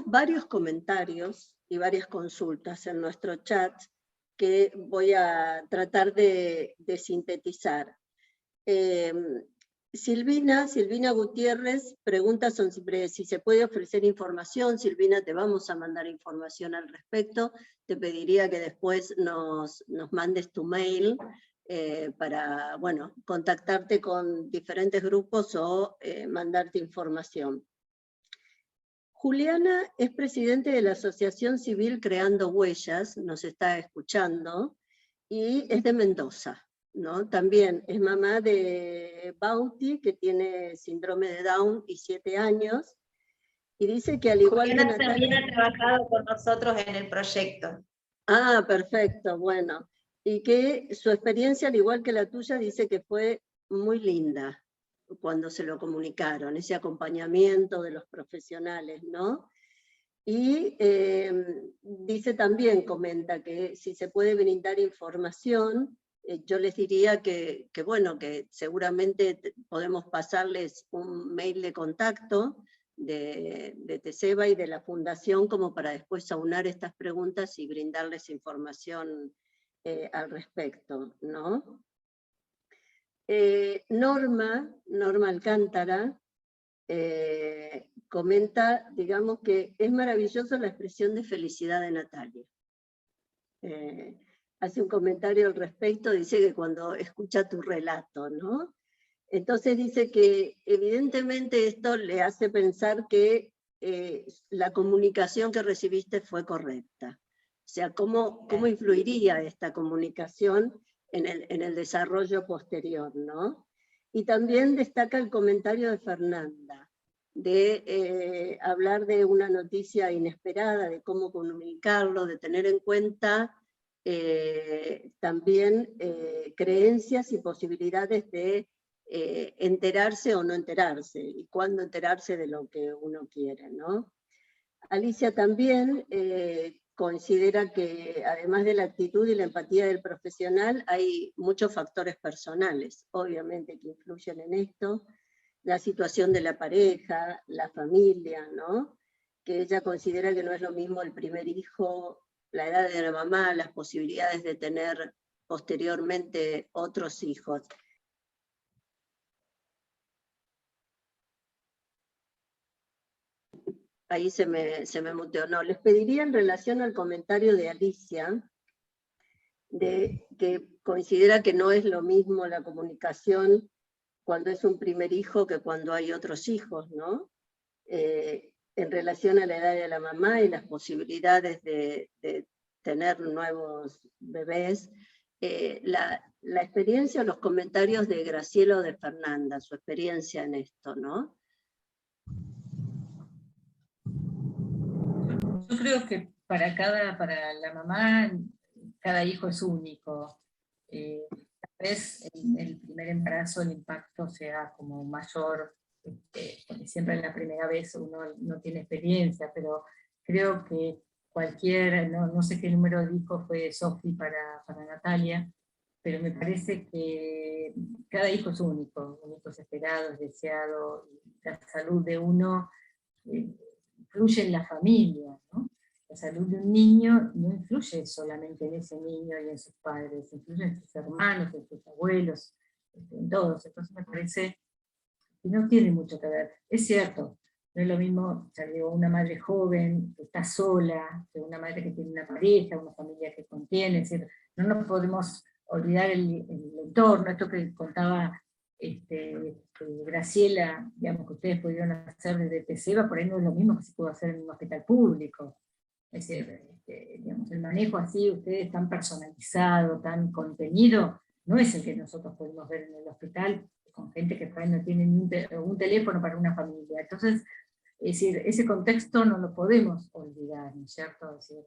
varios comentarios y varias consultas en nuestro chat que voy a tratar de sintetizar. Silvina Gutiérrez pregunta sobre si se puede ofrecer información. Silvina, te vamos a mandar información al respecto. Te pediría que después nos mandes tu mail para, bueno, contactarte con diferentes grupos o mandarte información. Juliana es presidente de la Asociación Civil Creando Huellas, nos está escuchando, y es de Mendoza, ¿no? También es mamá de Bauti, que tiene síndrome de Down y 7 años, y dice que al igual Juliana que Natalia... también ha trabajado con nosotros en el proyecto. Ah, perfecto, bueno. Y que su experiencia, al igual que la tuya, dice que fue muy linda cuando se lo comunicaron, ese acompañamiento de los profesionales, ¿no? Y dice también, comenta que si se puede brindar información, yo les diría que, bueno, que seguramente podemos pasarles un mail de contacto de TESEBA y de la Fundación como para después aunar estas preguntas y brindarles información al respecto, ¿no? Norma Alcántara comenta, digamos, que es maravillosa la expresión de felicidad de Natalia. Hace un comentario al respecto, dice que cuando escucha tu relato, ¿no? Entonces dice que evidentemente esto le hace pensar que la comunicación que recibiste fue correcta. O sea, ¿cómo influiría esta comunicación en el desarrollo posterior, ¿no? Y también destaca el comentario de Fernanda, de hablar de una noticia inesperada, de cómo comunicarlo, de tener en cuenta también creencias y posibilidades de enterarse o no enterarse, y cuándo enterarse de lo que uno quiere, ¿no? Alicia también considera que además de la actitud y la empatía del profesional, hay muchos factores personales, obviamente, que influyen en esto, la situación de la pareja, la familia, ¿no? Que ella considera que no es lo mismo el primer hijo, la edad de la mamá, las posibilidades de tener posteriormente otros hijos. Ahí se me muteó. No, les pediría en relación al comentario de Alicia, de que considera que no es lo mismo la comunicación cuando es un primer hijo que cuando hay otros hijos, ¿no? En relación a la edad de la mamá y las posibilidades de tener nuevos bebés, la experiencia o los comentarios de Graciela o de Fernanda, su experiencia en esto, ¿no? Yo creo que para la mamá, cada hijo es único. Tal vez en el primer embarazo el impacto sea como mayor, porque siempre en la primera vez uno no tiene experiencia, pero creo que no sé qué número de hijos fue Sofi para Natalia, pero me parece que cada hijo es único es esperado, es deseado, y la salud de uno influye en la familia, ¿no? La salud de un niño no influye solamente en ese niño y en sus padres, influye en sus hermanos, en sus abuelos, en todos. Entonces me parece que no tiene mucho que ver. Es cierto, no es lo mismo, ya digo, una madre joven que está sola, que una madre que tiene una pareja, una familia que contiene, es decir, no nos podemos olvidar el entorno, esto que contaba Graciela, digamos, que ustedes pudieron hacer desde TESEBA, por ahí no es lo mismo que se puede hacer en un hospital público. Es decir, digamos, el manejo así, ustedes tan personalizado, tan contenido, no es el que nosotros podemos ver en el hospital, con gente que por ahí no tiene un teléfono para una familia. Entonces, es decir, ese contexto no lo podemos olvidar, ¿no es cierto? Es decir,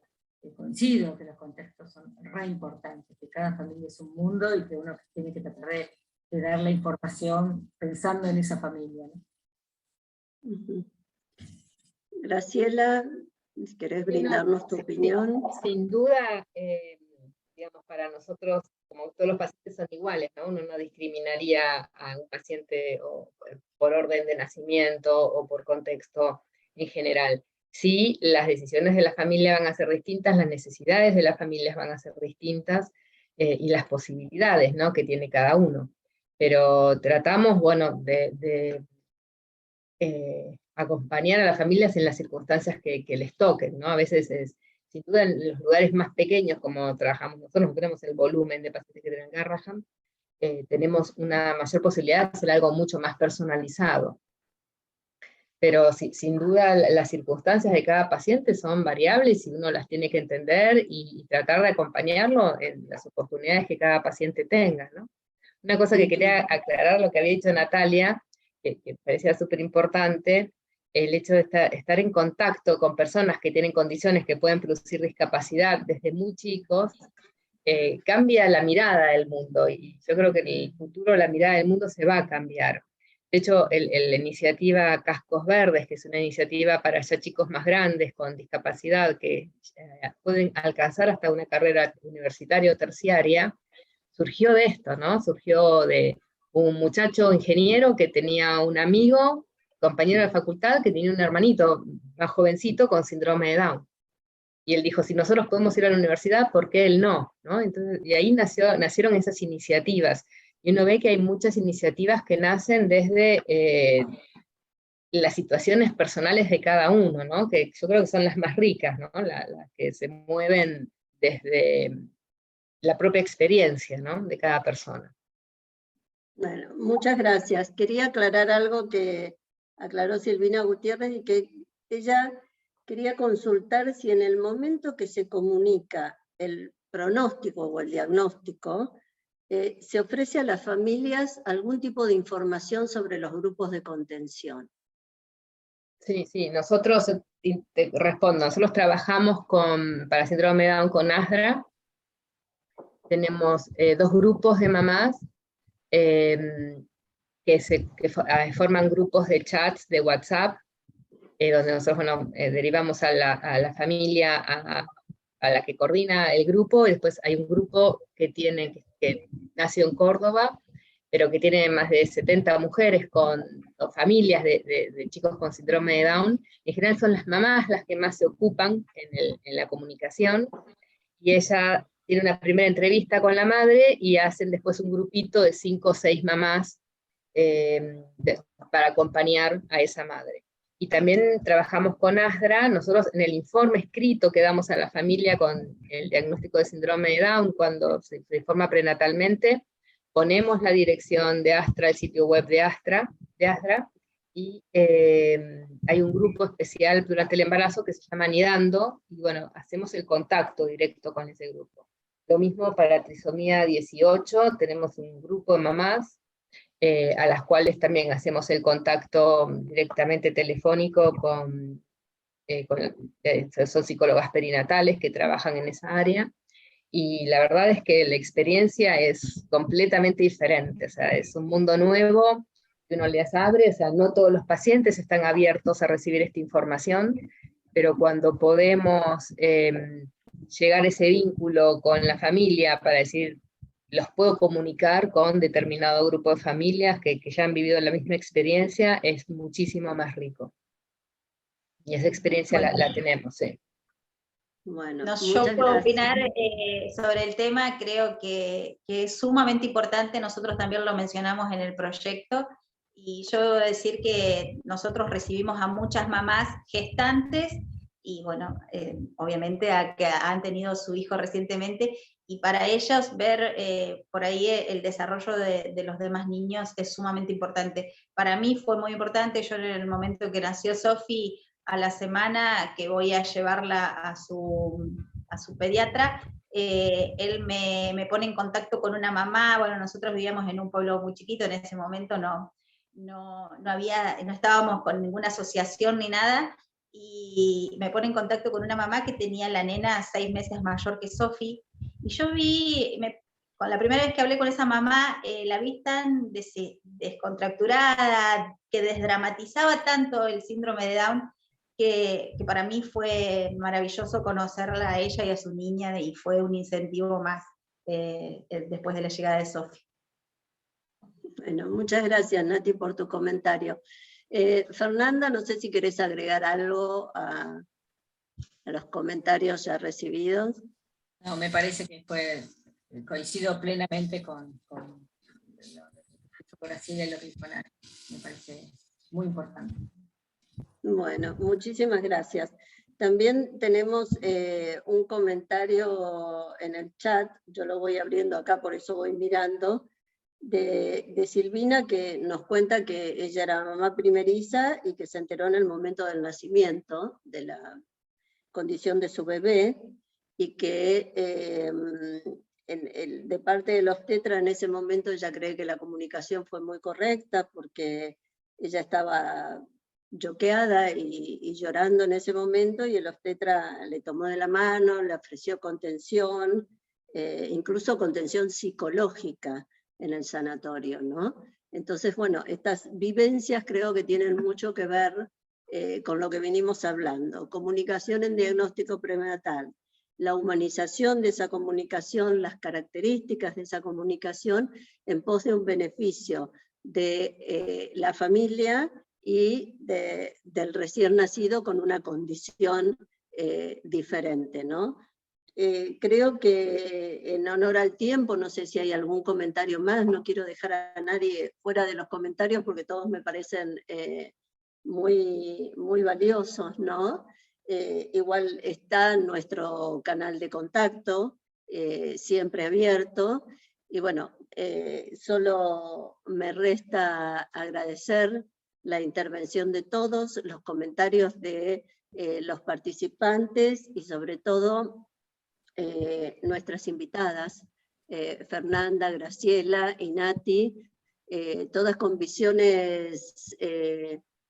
coincido que los contextos son re importantes, que cada familia es un mundo y que uno tiene que tratar de dar la información pensando en esa familia, ¿no? Graciela, si querés brindarnos tu opinión. Sin duda, digamos, para nosotros, como todos los pacientes son iguales, ¿no? Uno no discriminaría a un paciente por orden de nacimiento o por contexto en general. Sí, las decisiones de la familia van a ser distintas, las necesidades de las familias van a ser distintas, y las posibilidades, ¿no?, que tiene cada uno. Pero tratamos, bueno, de acompañar a las familias en las circunstancias que les toquen, ¿no? A veces sin duda en los lugares más pequeños, como trabajamos nosotros, no tenemos el volumen de pacientes que tienen Garrahan, tenemos una mayor posibilidad de hacer algo mucho más personalizado. Pero sin duda las circunstancias de cada paciente son variables y uno las tiene que entender y tratar de acompañarlo en las oportunidades que cada paciente tenga, ¿no? Una cosa que quería aclarar, lo que había dicho Natalia, que parecía súper importante, el hecho de estar en contacto con personas que tienen condiciones que pueden producir discapacidad desde muy chicos, cambia la mirada del mundo, y yo creo que en el futuro la mirada del mundo se va a cambiar. De hecho, la iniciativa Cascos Verdes, que es una iniciativa para ya chicos más grandes con discapacidad que pueden alcanzar hasta una carrera universitaria o terciaria, surgió de esto, ¿no? Surgió de un muchacho ingeniero que tenía un amigo, compañero de facultad, que tenía un hermanito más jovencito con síndrome de Down. Y él dijo, si nosotros podemos ir a la universidad, ¿por qué él no? ¿No? Entonces, y ahí nacieron esas iniciativas. Y uno ve que hay muchas iniciativas que nacen desde las situaciones personales de cada uno, ¿no? Que yo creo que son las más ricas, ¿no? Las que se mueven desde la propia experiencia, ¿no?, de cada persona. Bueno, muchas gracias. Quería aclarar algo que aclaró Silvina Gutiérrez, y que ella quería consultar si en el momento que se comunica el pronóstico o el diagnóstico, se ofrece a las familias algún tipo de información sobre los grupos de contención. Sí, nosotros, te respondo, nosotros trabajamos para síndrome de Down con ASDRA. Tenemos 2 grupos de mamás que forman grupos de chats de WhatsApp, donde nosotros, bueno, derivamos a la familia a la que coordina el grupo, y después hay un grupo que nació en Córdoba, pero que tiene más de 70 mujeres con familias de chicos con síndrome de Down. En general son las mamás las que más se ocupan en la comunicación, y ella tiene una primera entrevista con la madre, y hacen después un grupito de 5 o 6 mamás para acompañar a esa madre. Y también trabajamos con ASDRA. Nosotros en el informe escrito que damos a la familia con el diagnóstico de síndrome de Down, cuando se informa prenatalmente, ponemos la dirección de ASDRA, el sitio web de ASDRA, y hay un grupo especial durante el embarazo que se llama Nidando, y bueno, hacemos el contacto directo con ese grupo. Lo mismo para trisomía 18, tenemos un grupo de mamás a las cuales también hacemos el contacto directamente telefónico con son psicólogas perinatales que trabajan en esa área, y la verdad es que la experiencia es completamente diferente, o sea, es un mundo nuevo que uno les abre, o sea, no todos los pacientes están abiertos a recibir esta información, pero cuando podemos llegar a ese vínculo con la familia para decir, los puedo comunicar con determinado grupo de familias que ya han vivido la misma experiencia, es muchísimo más rico. Y esa experiencia la tenemos, sí. Bueno, Yo puedo gracias. opinar sobre el tema, creo que es sumamente importante, nosotros también lo mencionamos en el proyecto, y yo debo decir que nosotros recibimos a muchas mamás gestantes, y bueno, obviamente que han tenido su hijo recientemente, y para ellos ver por ahí el desarrollo de los demás niños es sumamente importante. Para mí fue muy importante, yo en el momento que nació Sofi, a la semana que voy a llevarla a su pediatra, él me pone en contacto con una mamá. Bueno, nosotros vivíamos en un pueblo muy chiquito, en ese momento no estábamos con ninguna asociación ni nada, y me pone en contacto con una mamá que tenía la nena 6 meses mayor que Sofi, y yo con la primera vez que hablé con esa mamá, la vi tan descontracturada, que desdramatizaba tanto el síndrome de Down, que para mí fue maravilloso conocerla a ella y a su niña, y fue un incentivo más después de la llegada de Sofi. Bueno, muchas gracias, Nati, por tu comentario. Fernanda, no sé si querés agregar algo a los comentarios ya recibidos. No, me parece que coincido plenamente con Graciela y lo que dijo Nati. Me parece muy importante. Bueno, muchísimas gracias. También tenemos un comentario en el chat, yo lo voy abriendo acá, por eso voy mirando, de Silvina, que nos cuenta que ella era mamá primeriza y que se enteró en el momento del nacimiento de la condición de su bebé, y que de parte de los obstetra en ese momento ella cree que la comunicación fue muy correcta, porque ella estaba choqueada y llorando en ese momento, y el obstetra le tomó de la mano, le ofreció contención, incluso contención psicológica en el sanatorio, ¿no? Entonces, bueno, estas vivencias creo que tienen mucho que ver con lo que venimos hablando. Comunicación en diagnóstico prenatal, la humanización de esa comunicación, las características de esa comunicación en pos de un beneficio de la familia y del recién nacido con una condición diferente, ¿no? Creo que en honor al tiempo, no sé si hay algún comentario más, no quiero dejar a nadie fuera de los comentarios porque todos me parecen muy, muy valiosos, ¿no? Igual está nuestro canal de contacto, siempre abierto, y bueno, solo me resta agradecer la intervención de todos, los comentarios de los participantes, y sobre todo nuestras invitadas, Fernanda, Graciela y Nati, todas con visiones,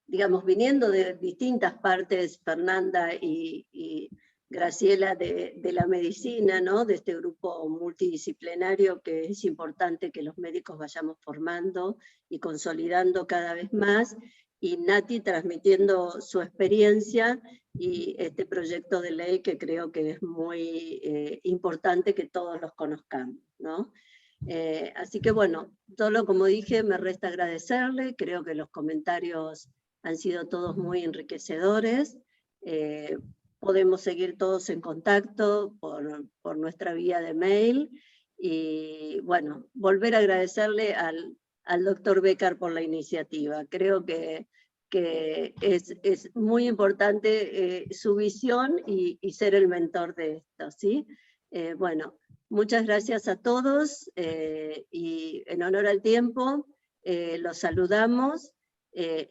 digamos, viniendo de distintas partes, Fernanda y Graciela de la medicina, ¿no? De este grupo multidisciplinario que es importante que los médicos vayamos formando y consolidando cada vez más, y Nati transmitiendo su experiencia y este proyecto de ley que creo que es muy importante que todos los conozcamos, ¿no? Así que bueno, solo como dije, me resta agradecerle, creo que los comentarios han sido todos muy enriquecedores, podemos seguir todos en contacto por nuestra vía de mail, y bueno, volver a agradecerle al doctor Becar por la iniciativa. Creo que es muy importante su visión y ser el mentor de esto, ¿sí? Bueno, muchas gracias a todos, y en honor al tiempo, los saludamos,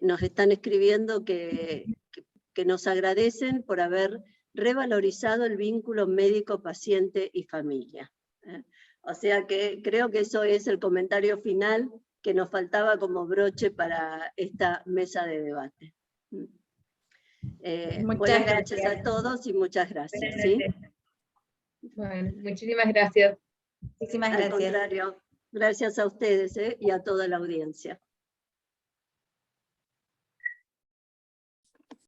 nos están escribiendo que nos agradecen por haber revalorizado el vínculo médico-paciente y familia. O sea que creo que eso es el comentario final que nos faltaba como broche para esta mesa de debate. Buenas noches a todos y muchas gracias. ¿Sí? Bueno, muchísimas gracias. Muchísimas Al gracias. contrario, gracias a ustedes y a toda la audiencia.